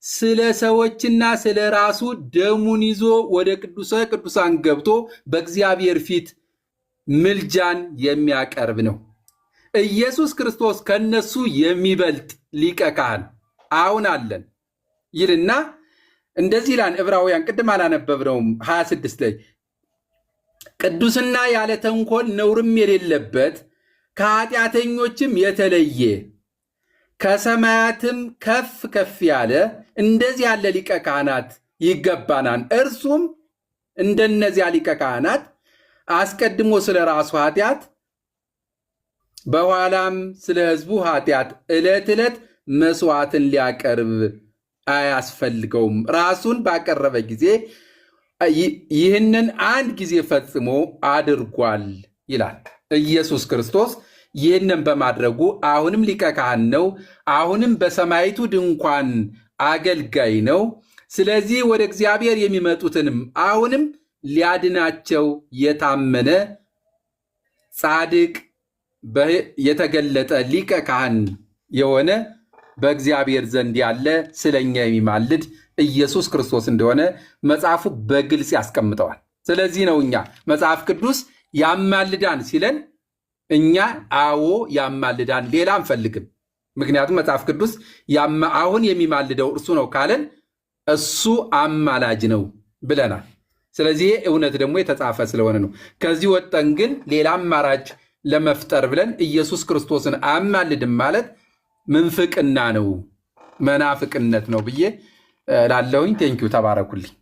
ስለ ሰዎችና ስለ ራሱ ደሙን ይዞ ወደ ቅዱሰ ቅዱሳን ገብቶ በእግዚአብሔር ፊት ምልጃን የሚያቀርብ ነው። ኢየሱስ ክርስቶስ ከነሱ የሚበልጥ ሊቀ ካህን አሁን አለን ይልና እንደዚህ ይላል ዕብራውያን፣ ቅድም አላነበብነውም 26 ላይ ቅዱስና ያለ ተንኮል ነውርም የሌለበት ከኃጢአተኞችም የተለየ ከሰማያትም ከፍ ከፍ ያለ እንደዚህ ያለ ሊቀ ካህናት ይገባናል። እርሱም እንደነዚያ ሊቀ ካህናት አስቀድሞ ስለ ራሱ ኃጢአት በኋላም ስለ ሕዝቡ ኃጢአት ዕለት ዕለት መስዋዕትን ሊያቀርብ አያስፈልገውም። ራሱን ባቀረበ ጊዜ ይህንን አንድ ጊዜ ፈጽሞ አድርጓል ይላል። ኢየሱስ ክርስቶስ ይህንን በማድረጉ አሁንም ሊቀ ካህን ነው። አሁንም በሰማይቱ ድንኳን አገልጋይ ነው። ስለዚህ ወደ እግዚአብሔር የሚመጡትንም አሁንም ሊያድናቸው የታመነ ጻድቅ የተገለጠ ሊቀ ካህን የሆነ በእግዚአብሔር ዘንድ ያለ ስለኛ የሚማልድ ኢየሱስ ክርስቶስ እንደሆነ መጽሐፉ በግልጽ ያስቀምጠዋል። ስለዚህ ነው እኛ መጽሐፍ ቅዱስ ያማልዳን ሲለን እኛ አዎ ያማልዳን ሌላ አንፈልግም። ምክንያቱም መጽሐፍ ቅዱስ አሁን የሚማልደው እርሱ ነው ካለን እሱ አማላጅ ነው ብለናል። ስለዚህ እውነት ደግሞ የተጻፈ ስለሆነ ነው። ከዚህ ወጠን ግን ሌላ አማራጭ ለመፍጠር ብለን ኢየሱስ ክርስቶስን አማልድም ማለት ምንፍቅና ነው፣ መናፍቅነት ነው ብዬ ላለሁኝ። ቴንኪው፣ ተባረኩልኝ።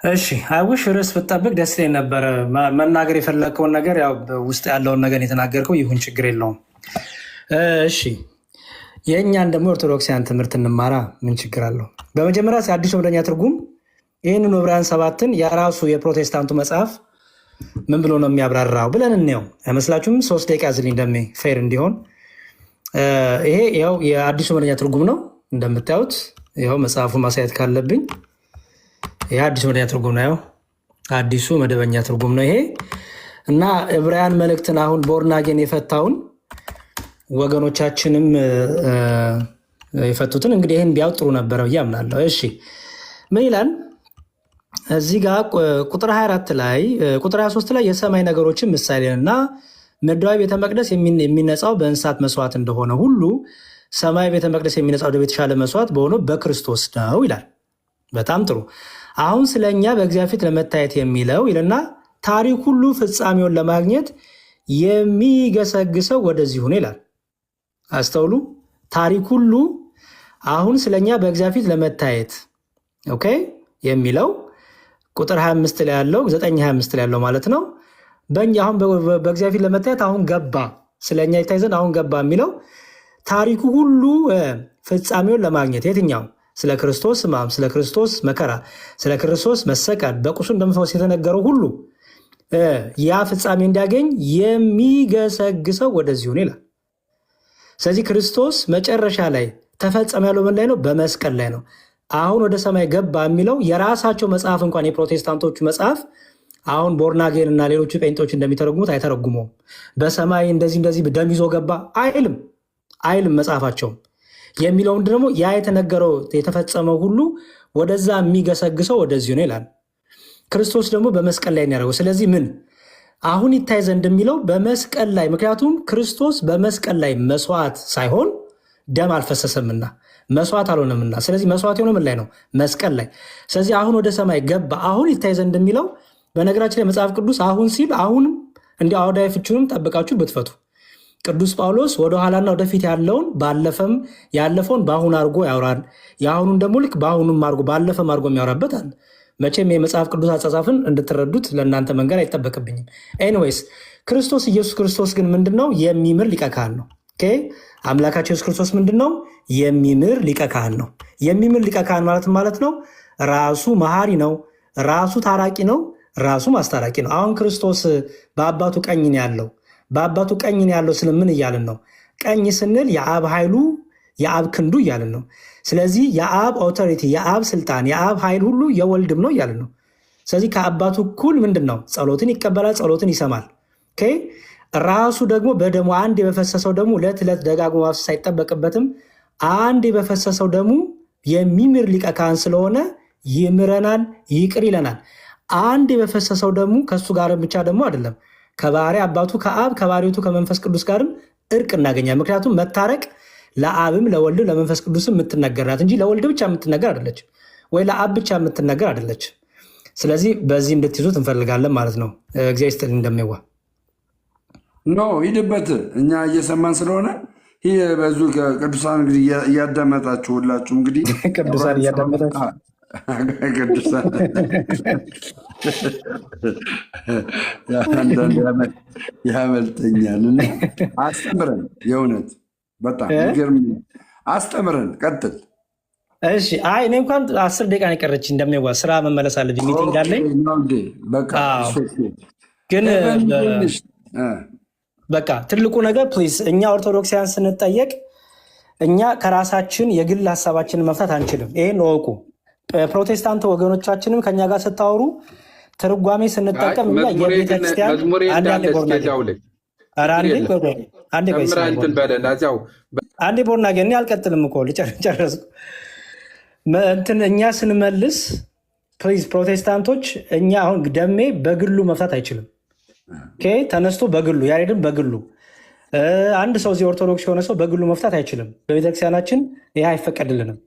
እሺ አይውሽ ርዕስ ብትጠብቅ ደስ ይለኝ ነበረ። መናገር የፈለግከውን ነገር ያው ውስጥ ያለውን ነገር የተናገርከው ይሁን፣ ችግር የለውም። እሺ የእኛን ደግሞ ኦርቶዶክሳውያን ትምህርት እንማራ፣ ምን ችግር አለው? በመጀመሪያ አዲሱ መደበኛ ትርጉም ይህንን ዕብራውያን 7ን የራሱ የፕሮቴስታንቱ መጽሐፍ ምን ብሎ ነው የሚያብራራው ብለን እንየው። አይመስላችሁም? 3 ደቂቃ ዝልኝ እንደሚ ፌር እንዲሆን። ይሄ ያው የአዲሱ መደበኛ ትርጉም ነው እንደምታዩት። ይኸው መጽሐፉን ማሳየት ካለብኝ ይሄ አዲሱ መደበኛ ትርጉም ነው። አዲሱ መደበኛ ትርጉም ነው ይሄ እና ዕብራውያን መልእክትን አሁን ቦርናጌን የፈታውን ወገኖቻችንም የፈቱትን እንግዲህ ይህን ቢያውጥ ጥሩ ነበረ ብዬ አምናለሁ። እሺ ምን ይላል እዚህ ጋር ቁጥር 24 ላይ ቁጥር 23 ላይ የሰማይ ነገሮችን ምሳሌንና ምድራዊ ቤተ መቅደስ የሚነጻው በእንስሳት መስዋዕት እንደሆነ ሁሉ ሰማይ ቤተ መቅደስ የሚነጻው ወደ የተሻለ መስዋዕት በሆነው በክርስቶስ ነው ይላል። በጣም ጥሩ። አሁን ስለኛ በእግዚአብሔር ፊት ለመታየት የሚለው ይልና ታሪክ ሁሉ ፍጻሜውን ለማግኘት የሚገሰግሰው ወደዚሁ ነው ይላል። አስተውሉ። ታሪክ ሁሉ አሁን ስለኛ በእግዚአብሔር ፊት ለመታየት ኦኬ የሚለው ቁጥር 25 ላይ ያለው 9:25 ላይ ያለው ማለት ነው። በእኛ አሁን በእግዚአብሔር ፊት ለመታየት አሁን ገባ፣ ስለኛ ይታይ ዘንድ አሁን ገባ የሚለው ታሪኩ ሁሉ ፍጻሜውን ለማግኘት የትኛው? ስለ ክርስቶስ ሕማም፣ ስለ ክርስቶስ መከራ፣ ስለ ክርስቶስ መሰቀል፣ በቁሱ እንደመፈወስ የተነገረው ሁሉ ያ ፍጻሜ እንዲያገኝ የሚገሰግሰው ወደዚሁ ነው ይላል። ስለዚህ ክርስቶስ መጨረሻ ላይ ተፈጸመ ያለው ምን ላይ ነው? በመስቀል ላይ ነው። አሁን ወደ ሰማይ ገባ የሚለው የራሳቸው መጽሐፍ እንኳን የፕሮቴስታንቶቹ መጽሐፍ አሁን ቦርናጌን እና ሌሎቹ ጴንጦች እንደሚተረጉሙት አይተረጉመውም። በሰማይ እንደዚህ ደም ይዞ ገባ አይልም መጽሐፋቸውም። የሚለው ምንድን ደግሞ ያ የተነገረው የተፈጸመው ሁሉ ወደዛ የሚገሰግሰው ወደዚሁ ነው ይላል። ክርስቶስ ደግሞ በመስቀል ላይ ያደረገው። ስለዚህ ምን አሁን ይታይ ዘንድ የሚለው በመስቀል ላይ፣ ምክንያቱም ክርስቶስ በመስቀል ላይ መስዋዕት ሳይሆን ደም አልፈሰሰምና መስዋዕት አልሆነምና፣ ስለዚህ መስዋዕት የሆነ ምን ላይ ነው? መስቀል ላይ። ስለዚህ አሁን ወደ ሰማይ ገባ አሁን ይታይ ዘንድ የሚለው በነገራችን ላይ መጽሐፍ ቅዱስ አሁን ሲል አሁንም እንዲ አውዳዊ ፍቹንም ጠብቃችሁ ብትፈቱ ቅዱስ ጳውሎስ ወደኋላና ወደፊት ያለውን ያለፈውን በአሁን አድርጎ ያወራል። የአሁኑን ደግሞ ልክ በአሁኑም አድርጎ ባለፈም አድርጎ የሚያወራበት አለ። መቼም የመጽሐፍ ቅዱስ አጻጻፍን እንድትረዱት ለእናንተ መንገር አይጠበቅብኝም። ኤኒዌይስ ክርስቶስ ኢየሱስ ክርስቶስ ግን ምንድነው? የሚምር ሊቀ ካህን ነው። አምላካቸው ኢየሱስ ክርስቶስ ምንድነው? የሚምር ሊቀ ካህን ነው። የሚምር ሊቀ ካህን ማለት ነው ራሱ መሐሪ ነው፣ ራሱ ታራቂ ነው፣ ራሱ ማስታራቂ ነው። አሁን ክርስቶስ በአባቱ ቀኝ ነው ያለው። በአባቱ ቀኝ ነው ያለው ስለምን እያልን ነው? ቀኝ ስንል የአብ ኃይሉ የአብ ክንዱ እያልን ነው። ስለዚህ የአብ ኦቶሪቲ፣ የአብ ስልጣን፣ የአብ ኃይል ሁሉ የወልድም ነው እያልን ነው። ስለዚህ ከአባቱ እኩል ምንድን ነው? ጸሎትን ይቀበላል፣ ጸሎትን ይሰማል። ራሱ ደግሞ በደሙ አንድ በፈሰሰው ደሙ ዕለት ዕለት ደጋግሞ ማፍሰስ አይጠበቅበትም። አንድ በፈሰሰው ደሙ የሚምር ሊቀ ካህን ስለሆነ ይምረናል፣ ይቅር ይለናል። አንድ በፈሰሰው ደሙ ከእሱ ጋር ብቻ ደግሞ አይደለም ከባህሪ አባቱ ከአብ ከባህሪቱ ከመንፈስ ቅዱስ ጋርም እርቅ እናገኛል። ምክንያቱም መታረቅ ለአብም ለወልድም ለመንፈስ ቅዱስም የምትነገር ናት እንጂ ለወልድ ብቻ የምትነገር አይደለችም፣ ወይ ለአብ ብቻ የምትነገር አይደለችም። ስለዚህ በዚህ እንድትይዙት እንፈልጋለን ማለት ነው። እግዚአብሔር ይስጥልኝ። እንደሚዋ ኖ ሂድበት፣ እኛ እየሰማን ስለሆነ ይህ በዙ ቅዱሳን እንግዲህ እያዳመጣችሁ ሁላችሁ እንግዲህ ቅዱሳን እያዳመጣችሁ ቅዱሳን ያመልጠኛል። አስተምረን፣ የእውነት በጣም ይገርም። አስተምረን፣ ቀጥል። እሺ። አይ እኔ እንኳን 10 ደቂቃ ነው የቀረች። እንደሚዋ ስራ መመለስ አለብኝ፣ ሚቲንግ አለኝ። ግን በቃ ትልቁ ነገር ፕሊዝ፣ እኛ ኦርቶዶክሳውያን ስንጠየቅ እኛ ከራሳችን የግል ሀሳባችንን መፍታት አንችልም። ይሄን እወቁ። ፕሮቴስታንት ወገኖቻችንም ከኛ ጋር ስታወሩ ትርጓሜ ስንጠቀም እኛ የቤተክርስቲያን አንዴ ቦርናጌን አልቀጥልም እኮ ልጨርስ። እኛ ስንመልስ ፕሊዝ ፕሮቴስታንቶች፣ እኛ አሁን ደሜ በግሉ መፍታት አይችልም። ተነስቶ በግሉ ያሬድም በግሉ አንድ ሰው እዚህ ኦርቶዶክስ የሆነ ሰው በግሉ መፍታት አይችልም። በቤተክርስቲያናችን ይህ አይፈቀድልንም።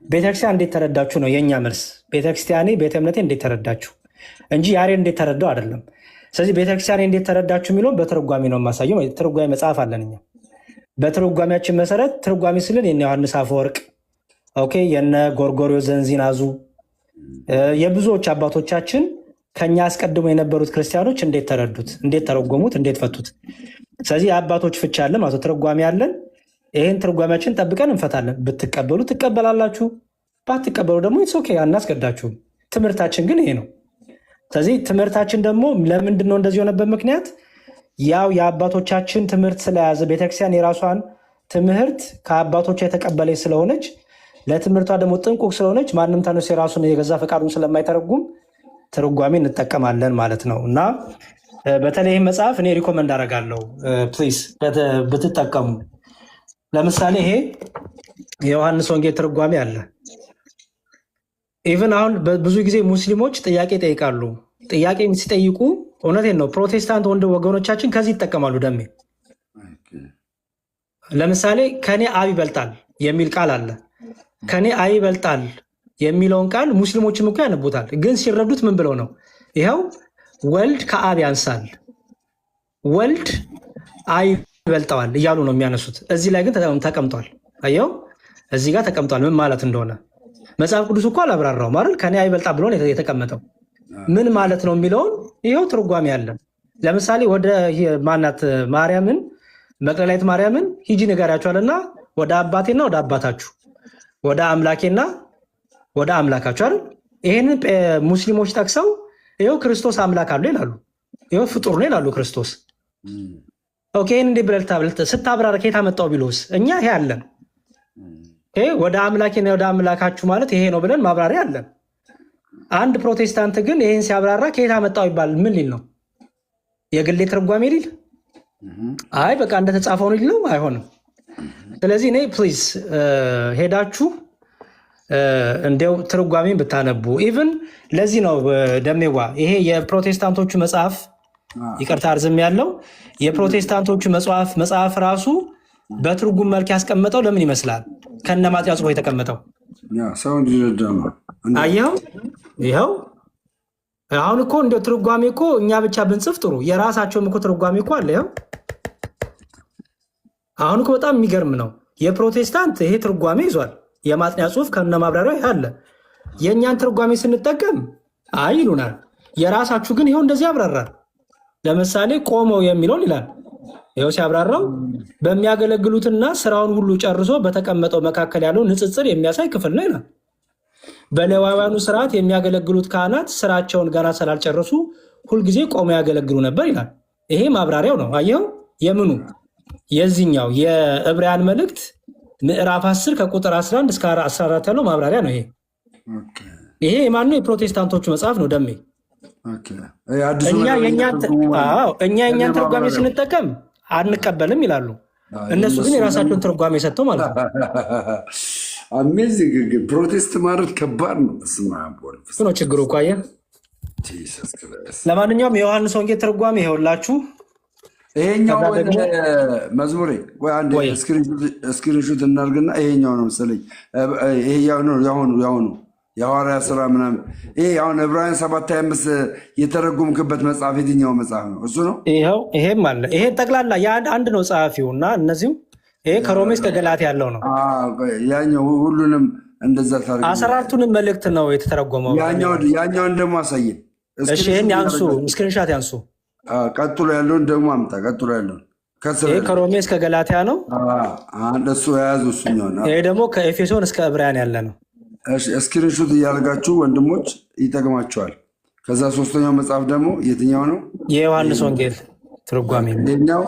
ቤተክርስቲያን እንዴት ተረዳችሁ ነው የእኛ መልስ። ቤተክርስቲያኔ ቤተ እምነቴ እንዴት ተረዳችሁ እንጂ ያሬድ እንዴት ተረዳው አይደለም። ስለዚህ ቤተክርስቲያኔ እንዴት ተረዳችሁ የሚለውን በትርጓሜ ነው የማሳየው። ትርጓሜ መጽሐፍ አለን እኛ። በትርጓሜያችን መሰረት ትርጓሜ ስልን የነ ዮሐንስ አፈወርቅ የነ ጎርጎርዮስ ዘንዚናዙ የብዙዎች አባቶቻችን ከኛ አስቀድሞ የነበሩት ክርስቲያኖች እንዴት ተረዱት፣ እንዴት ተረጎሙት፣ እንዴት ፈቱት። ስለዚህ የአባቶች ፍቻ አለ ማለት ትርጓሜ አለን። ይህን ትርጓሜያችን ጠብቀን እንፈታለን። ብትቀበሉ ትቀበላላችሁ፣ ባትቀበሉ ደግሞ ኦኬ አናስገዳችሁም። ትምህርታችን ግን ይሄ ነው። ስለዚህ ትምህርታችን ደግሞ ለምንድን ነው እንደዚህ የሆነበት ምክንያት ያው የአባቶቻችን ትምህርት ስለያዘ ቤተክርስቲያን የራሷን ትምህርት ከአባቶቿ የተቀበለች ስለሆነች ለትምህርቷ ደግሞ ጥንቁቅ ስለሆነች ማንም ተነሱ የራሱን የገዛ ፈቃዱን ስለማይተረጉም ትርጓሜ እንጠቀማለን ማለት ነው። እና በተለይ መጽሐፍ እኔ ሪኮመንድ አደርጋለሁ ፕሊዝ ብትጠቀሙ። ለምሳሌ ይሄ የዮሐንስ ወንጌል ትርጓሜ አለ። ኢቨን አሁን ብዙ ጊዜ ሙስሊሞች ጥያቄ ይጠይቃሉ። ጥያቄ ሲጠይቁ እውነቴን ነው ፕሮቴስታንት ወገኖቻችን ከዚህ ይጠቀማሉ። ደሜ ለምሳሌ ከኔ አብ ይበልጣል የሚል ቃል አለ። ከኔ አብ ይበልጣል የሚለውን ቃል ሙስሊሞችም እኮ ያነቡታል። ግን ሲረዱት ምን ብለው ነው? ይኸው ወልድ ከአብ ያንሳል፣ ወልድ አብ ይበልጠዋል እያሉ ነው የሚያነሱት። እዚህ ላይ ግን ተቀምጧል። አየው እዚህ ጋር ተቀምጧል ምን ማለት እንደሆነ። መጽሐፍ ቅዱስ እኮ አላብራራውም አይደል? ከኔ አብ ይበልጣል ብሎ የተቀመጠው ምን ማለት ነው የሚለውን ይኸው ትርጓሜ አለ። ለምሳሌ ወደ ማናት ማርያምን መቅደላዊት ማርያምን ሂጂ ንገሪያቸዋልና ወደ አባቴና ወደ አባታችሁ ወደ አምላኬና ወደ አምላካችሁ አይደል? ይህንን ሙስሊሞች ጠቅሰው ይኸው ክርስቶስ አምላክ አለው ይላሉ። ይኸው ፍጡር ነው ይላሉ ክርስቶስ። ኦኬ እንዴ ብለህ ስታብራራ ከየት አመጣው ቢሉስ እኛ ይሄ አለን። ወደ አምላኬና ወደ አምላካችሁ ማለት ይሄ ነው ብለን ማብራሪያ አለን። አንድ ፕሮቴስታንት ግን ይሄን ሲያብራራ ከየት አመጣው ይባል ምን ሊል ነው? የግሌ ትርጓሜ ሊል? አይ በቃ እንደተጻፈው ነው ሊል ነው? አይሆንም። ስለዚህ እኔ ፕሊዝ ሄዳችሁ እንዲያው ትርጓሜን ብታነቡ። ኢቭን ለዚህ ነው ደሜዋ ይሄ የፕሮቴስታንቶቹ መጽሐፍ ይቅርታ አርዝም ያለው የፕሮቴስታንቶቹ መጽሐፍ ራሱ በትርጉም መልክ ያስቀመጠው ለምን ይመስላል? ከነ ማጥያ ጽፎ የተቀመጠው አየኸው። ይኸው አሁን እኮ እንደ ትርጓሜ እኮ እኛ ብቻ ብንጽፍ ጥሩ፣ የራሳቸውም እኮ ትርጓሜ እኮ አለ። ይኸው አሁን እኮ በጣም የሚገርም ነው። የፕሮቴስታንት ይሄ ትርጓሜ ይዟል፣ የማጥኛ ጽሁፍ ከነ ማብራሪያ አለ። የእኛን ትርጓሜ ስንጠቀም አይ ይሉናል። የራሳችሁ ግን ይኸው እንደዚህ ያብራራል። ለምሳሌ ቆመው የሚለውን ይላል። ይኸው ሲያብራራው በሚያገለግሉትና ስራውን ሁሉ ጨርሶ በተቀመጠው መካከል ያለው ንጽጽር የሚያሳይ ክፍል ነው ይላል። በሌዋውያኑ ስርዓት የሚያገለግሉት ካህናት ስራቸውን ገና ስላልጨረሱ ሁልጊዜ ቆመው ያገለግሉ ነበር ይላል። ይሄ ማብራሪያው ነው። አየኸው የምኑ የዚህኛው የዕብራውያን መልእክት ምዕራፍ 10 ከቁጥር 11 እስከ 14 ያለው ማብራሪያ ነው። ይሄ የማነው? የፕሮቴስታንቶቹ መጽሐፍ ነው ደሜ። እኛ የእኛን ትርጓሜ ስንጠቀም አንቀበልም ይላሉ። እነሱ ግን የራሳቸውን ትርጓሜ ሰጥተው ማለት ነው። አሜዚንግ። ፕሮቴስት ማለት ከባድ ነው። እሱ ነው ችግሩ እኮ አየህ። ለማንኛውም የዮሐንስ ወንጌል ትርጓሜ ይኸውላችሁ። ይሄኛው መዝሙሬ ስክሪንሹት እናድርግና ይሄኛው ነው መሰለኝ። ይሄኛው ነው ያሁኑ የሐዋርያ ስራ ምናምን። ይሄ አሁን ዕብራውያን 7:25 የተረጎምክበት መጽሐፍ የትኛው መጽሐፍ ነው? እሱ ነው። ይሄም አለ። ይሄ ጠቅላላ አንድ ነው ጸሐፊው እና እነዚሁ ይሄ ከሮሜ እስከ ገላትያ ያለው ነው። ያኛው ሁሉንም እንደዛ ታደርግ 14ቱንም መልእክት ነው የተተረጎመው። ያኛውን ደግሞ አሳየን። እሺ ይሄን ያንሱ፣ ስክሪንሻት ያንሱ። ቀጥሎ ያለውን ደግሞ አምጣ። ቀጥሎ ያለውን ይሄ ከሮሜ እስከ ገላትያ ነው። እሱ የያዙ እሱኛው ነው። ይሄ ደግሞ ከኤፌሶን እስከ ዕብራውያን ያለ ነው። ስክሪንሹት እያደረጋችሁ ወንድሞች ይጠቅማቸዋል። ከዛ ሶስተኛው መጽሐፍ ደግሞ የትኛው ነው? የዮሐንስ ወንጌል ትርጓሜ ኛው።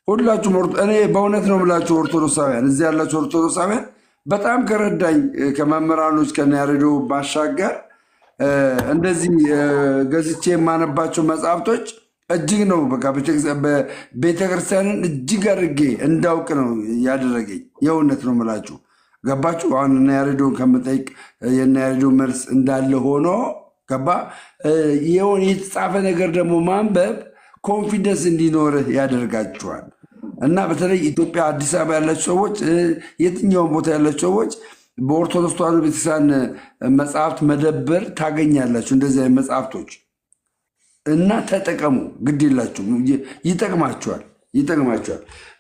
ሁላችሁም እኔ በእውነት ነው የምላችሁ ኦርቶዶክሳውያን፣ እዚህ ያላችሁ ኦርቶዶክሳውያን በጣም ከረዳኝ ከመምህራኖች ከነያሬዶ ባሻገር እንደዚህ ገዝቼ የማነባቸው መጽሐፍቶች እጅግ ነው በቃ ቤተክርስቲያንን እጅግ አድርጌ እንዳውቅ ነው ያደረገኝ። የእውነት ነው የምላችሁ። ገባችሁ? አሁን እና ያሬዶን ከምጠይቅ የና ያሬዶ መልስ እንዳለ ሆኖ ገባ የሆነ የተጻፈ ነገር ደግሞ ማንበብ ኮንፊደንስ እንዲኖርህ ያደርጋችኋል። እና በተለይ ኢትዮጵያ አዲስ አበባ ያላችሁ ሰዎች፣ የትኛውን ቦታ ያላችሁ ሰዎች በኦርቶዶክስ ተዋሕዶ ቤተክርስቲያን መጽሐፍት መደብር ታገኛላችሁ እንደዚህ አይነት መጽሐፍቶች እና ተጠቀሙ። ግድ የላችሁም፣ ይጠቅማችኋል።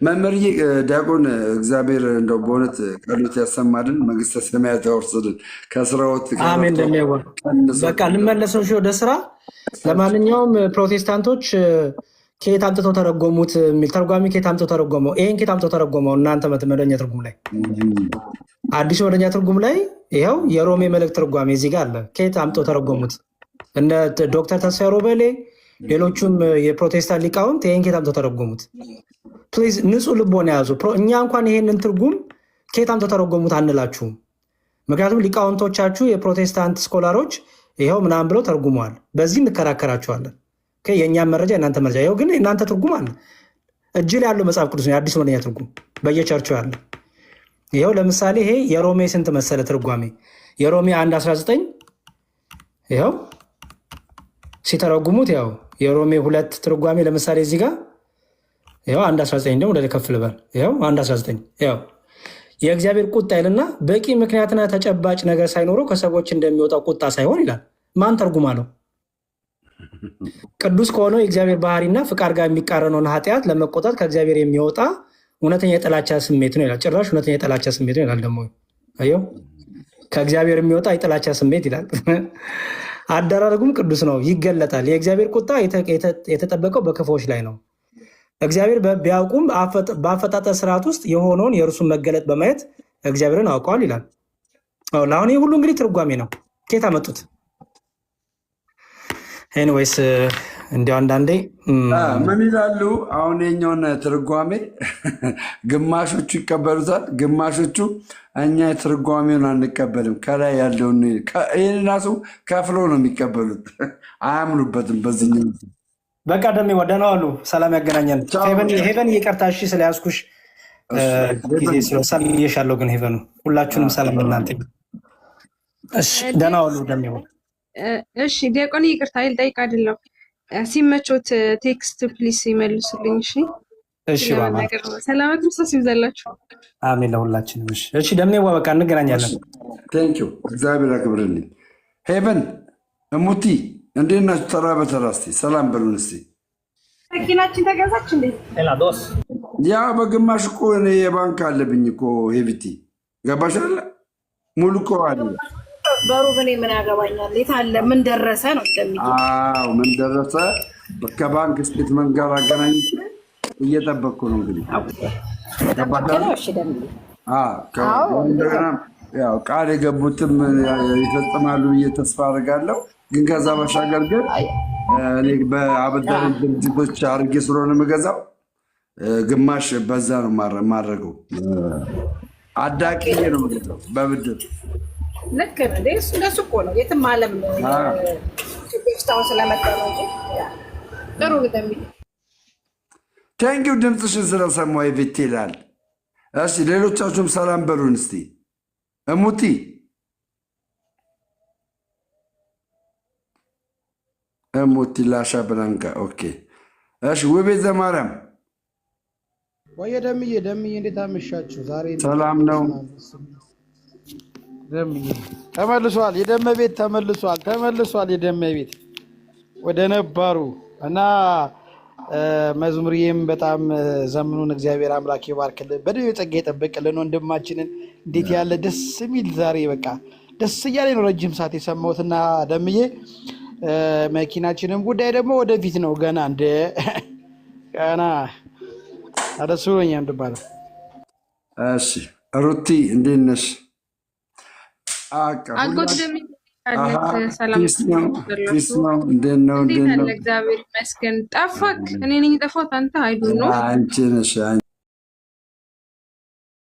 መምህርዬ ዲያቆን እግዚአብሔር እንደው በእውነት ቃሉት ያሰማልን፣ መንግስተ ሰማያት ያወርስልን። ከስራዎት አሜን። በቃ ልመለሰው ወደ ስራ። ለማንኛውም ፕሮቴስታንቶች ከየት አምጥተው ተረጎሙት የሚል ተርጓሚ ከየት አምጥተው ተረጎመው? ይሄን ከየት አምጥተው ተረጎመው? እናንተ መደበኛ ትርጉም ላይ አዲሱ መደበኛ ትርጉም ላይ ይኸው የሮሜ መልእክት ትርጓሜ እዚህ ጋር አለ። ከየት አምጥተው ተረጎሙት? እነ ዶክተር ተስፋዬ ሮበሌ ሌሎቹም የፕሮቴስታንት ሊቃውንት ይህን ከየት አምጥተው ተረጎሙት? ፕሊዝ ንጹህ ልቦና ያዙ። እኛ እንኳን ይሄንን ትርጉም ከየት አምጥተው ተረጎሙት አንላችሁም። ምክንያቱም ሊቃውንቶቻችሁ የፕሮቴስታንት ስኮላሮች ይኸው ምናምን ብለው ተርጉመዋል። በዚህ እንከራከራቸዋለን። የእኛም መረጃ የእናንተ መረጃ ይኸው፣ ግን የእናንተ ትርጉም አለ። እጅ ላይ ያለው መጽሐፍ ቅዱስ ነው፣ የአዲስ መደበኛ ትርጉም በየቸርቸው ያለ። ይኸው ለምሳሌ ይሄ የሮሜ ስንት መሰለ ትርጓሜ? የሮሜ 1:19 ይኸው ሲተረጉሙት ያው የሮሜ 2 ትርጓሜ ለምሳሌ እዚህ ጋር ይኸው 1:19 ደግሞ ወደ ከፍ ልበል። ይኸው 1:19 ይኸው የእግዚአብሔር ቁጣ ይልና በቂ ምክንያትና ተጨባጭ ነገር ሳይኖረው ከሰዎች እንደሚወጣው ቁጣ ሳይሆን ይላል። ማን ተርጉማለው? ቅዱስ ከሆነው የእግዚአብሔር ባህሪና ፍቃድ ጋር የሚቃረነውን ኃጢአት ለመቆጣት ከእግዚአብሔር የሚወጣ እውነተኛ የጥላቻ ስሜት ነው ይላል። ጭራሽ እውነተኛ የጥላቻ ስሜት ነው ይላል። ደግሞ አየው ከእግዚአብሔር የሚወጣ የጥላቻ ስሜት ይላል። አደራረጉም ቅዱስ ነው፣ ይገለጣል። የእግዚአብሔር ቁጣ የተጠበቀው በክፉዎች ላይ ነው። እግዚአብሔር ቢያውቁም በአፈጣጠር ስርዓት ውስጥ የሆነውን የእርሱን መገለጥ በማየት እግዚአብሔርን አውቀዋል ይላል። ለአሁን ይህ ሁሉ እንግዲህ ትርጓሜ ነው። ኬት አመጡት? ኤኒዌይስ እንዲያው አንዳንዴ ምን ይላሉ? አሁን የኛውን ትርጓሜ ግማሾቹ ይቀበሉታል፣ ግማሾቹ እኛ የትርጓሜውን አንቀበልም፣ ከላይ ያለውን ይህን ራሱ ከፍሎ ነው የሚቀበሉት። አያምኑበትም። በዚህኛው በቃ ደሜ ደህና ዋሉ። ሰላም ያገናኛል። ሄቨን ይቅርታ እሺ ስለያዝኩሽ ጊዜ ስለሳልየሻለሁ። ግን ሄቨኑ ሁላችሁንም ሰላም እናንተ። እሺ ደህና ዋሉ ደሜ። እሺ ዲያቆን ይቅርታ ልጠይቅ አይደለም ሲመቾት ቴክስት ፕሊስ ይመልሱልኝ። እሺ እሺ ባባ ሰላም ክርስቶስ ይብዛላችሁ። አሜን ለሁላችንም። እሺ ደሜዋ በቃ እንገናኛለን። ቴንኪው እግዚአብሔር ያክብርልኝ። ሄቨን እሙቲ እንዴት ናችሁ? ተራ በተራ እስኪ ሰላም በሉን እስኪ። መኪናችን ተገዛች እንዴ? ያ በግማሽ እኮ እኔ የባንክ አለብኝ እኮ ሄቪቲ ገባሽ አለ ሙሉ እኮ አለ በሩብ እኔ ምን ያገባኛል? የት አለ? ምን ደረሰ ነው እንደሚለው። አዎ ምን ደረሰ? ከባንክ ስቴትመንት ጋር አገናኝ እየጠበቅኩ ነው እንግዲህ እንደገና ያው ቃል የገቡትም ይፈጽማሉ ብዬ ተስፋ አድርጋለሁ። ግን ከዛ ባሻገር ግን እኔ በአበዳሪ ድርጅቶች አድርጌ ስለሆነ የምገዛው ግማሽ በዛ ነው ማድረገው። አዳቂ ነው በብድር ልክ ነው። እሱ እኮ ነው የትም ዓለም ነው ስታው ስለመጣ ነው እንጂ ጥሩ ግደሚ ቴንኪው ድምፅሽን ስለሰማሁ ቤት ይላል። እሺ ሌሎቻችሁም ሰላም በሉን እስቲ። እሙቲ እሙቲ ላሻ ብላንካ ኦኬ። እሺ ውቤ ዘማርያም ወይ ደምዬ እንዴት አመሻችሁ? ዛሬ ሰላም ነው። ደምዬ ተመልሷል። የደመ ቤት ተመልሷል። የደመ ቤት ወደ ነባሩ እና መዝሙርዬም በጣም ዘመኑን እግዚአብሔር አምላክ ይባርክልን፣ በደዌ ጸጋ ይጠብቅልን። ወንድማችንን እንዴት ያለ ደስ የሚል ዛሬ በቃ ደስ እያለኝ ነው ረጅም ሰዓት የሰማሁትና ደምዬ መኪናችንም ጉዳይ ደግሞ ወደፊት ነው ገና ገና አደሱኝ አንድባለው። እሺ ሩቲ እንዴት ነሽ? እግዚአብሔር ይመስገን። ጠፋክ? እኔ ነኝ የጠፋሁት አንተ አይዱ ነው። አንቺ ነሽ።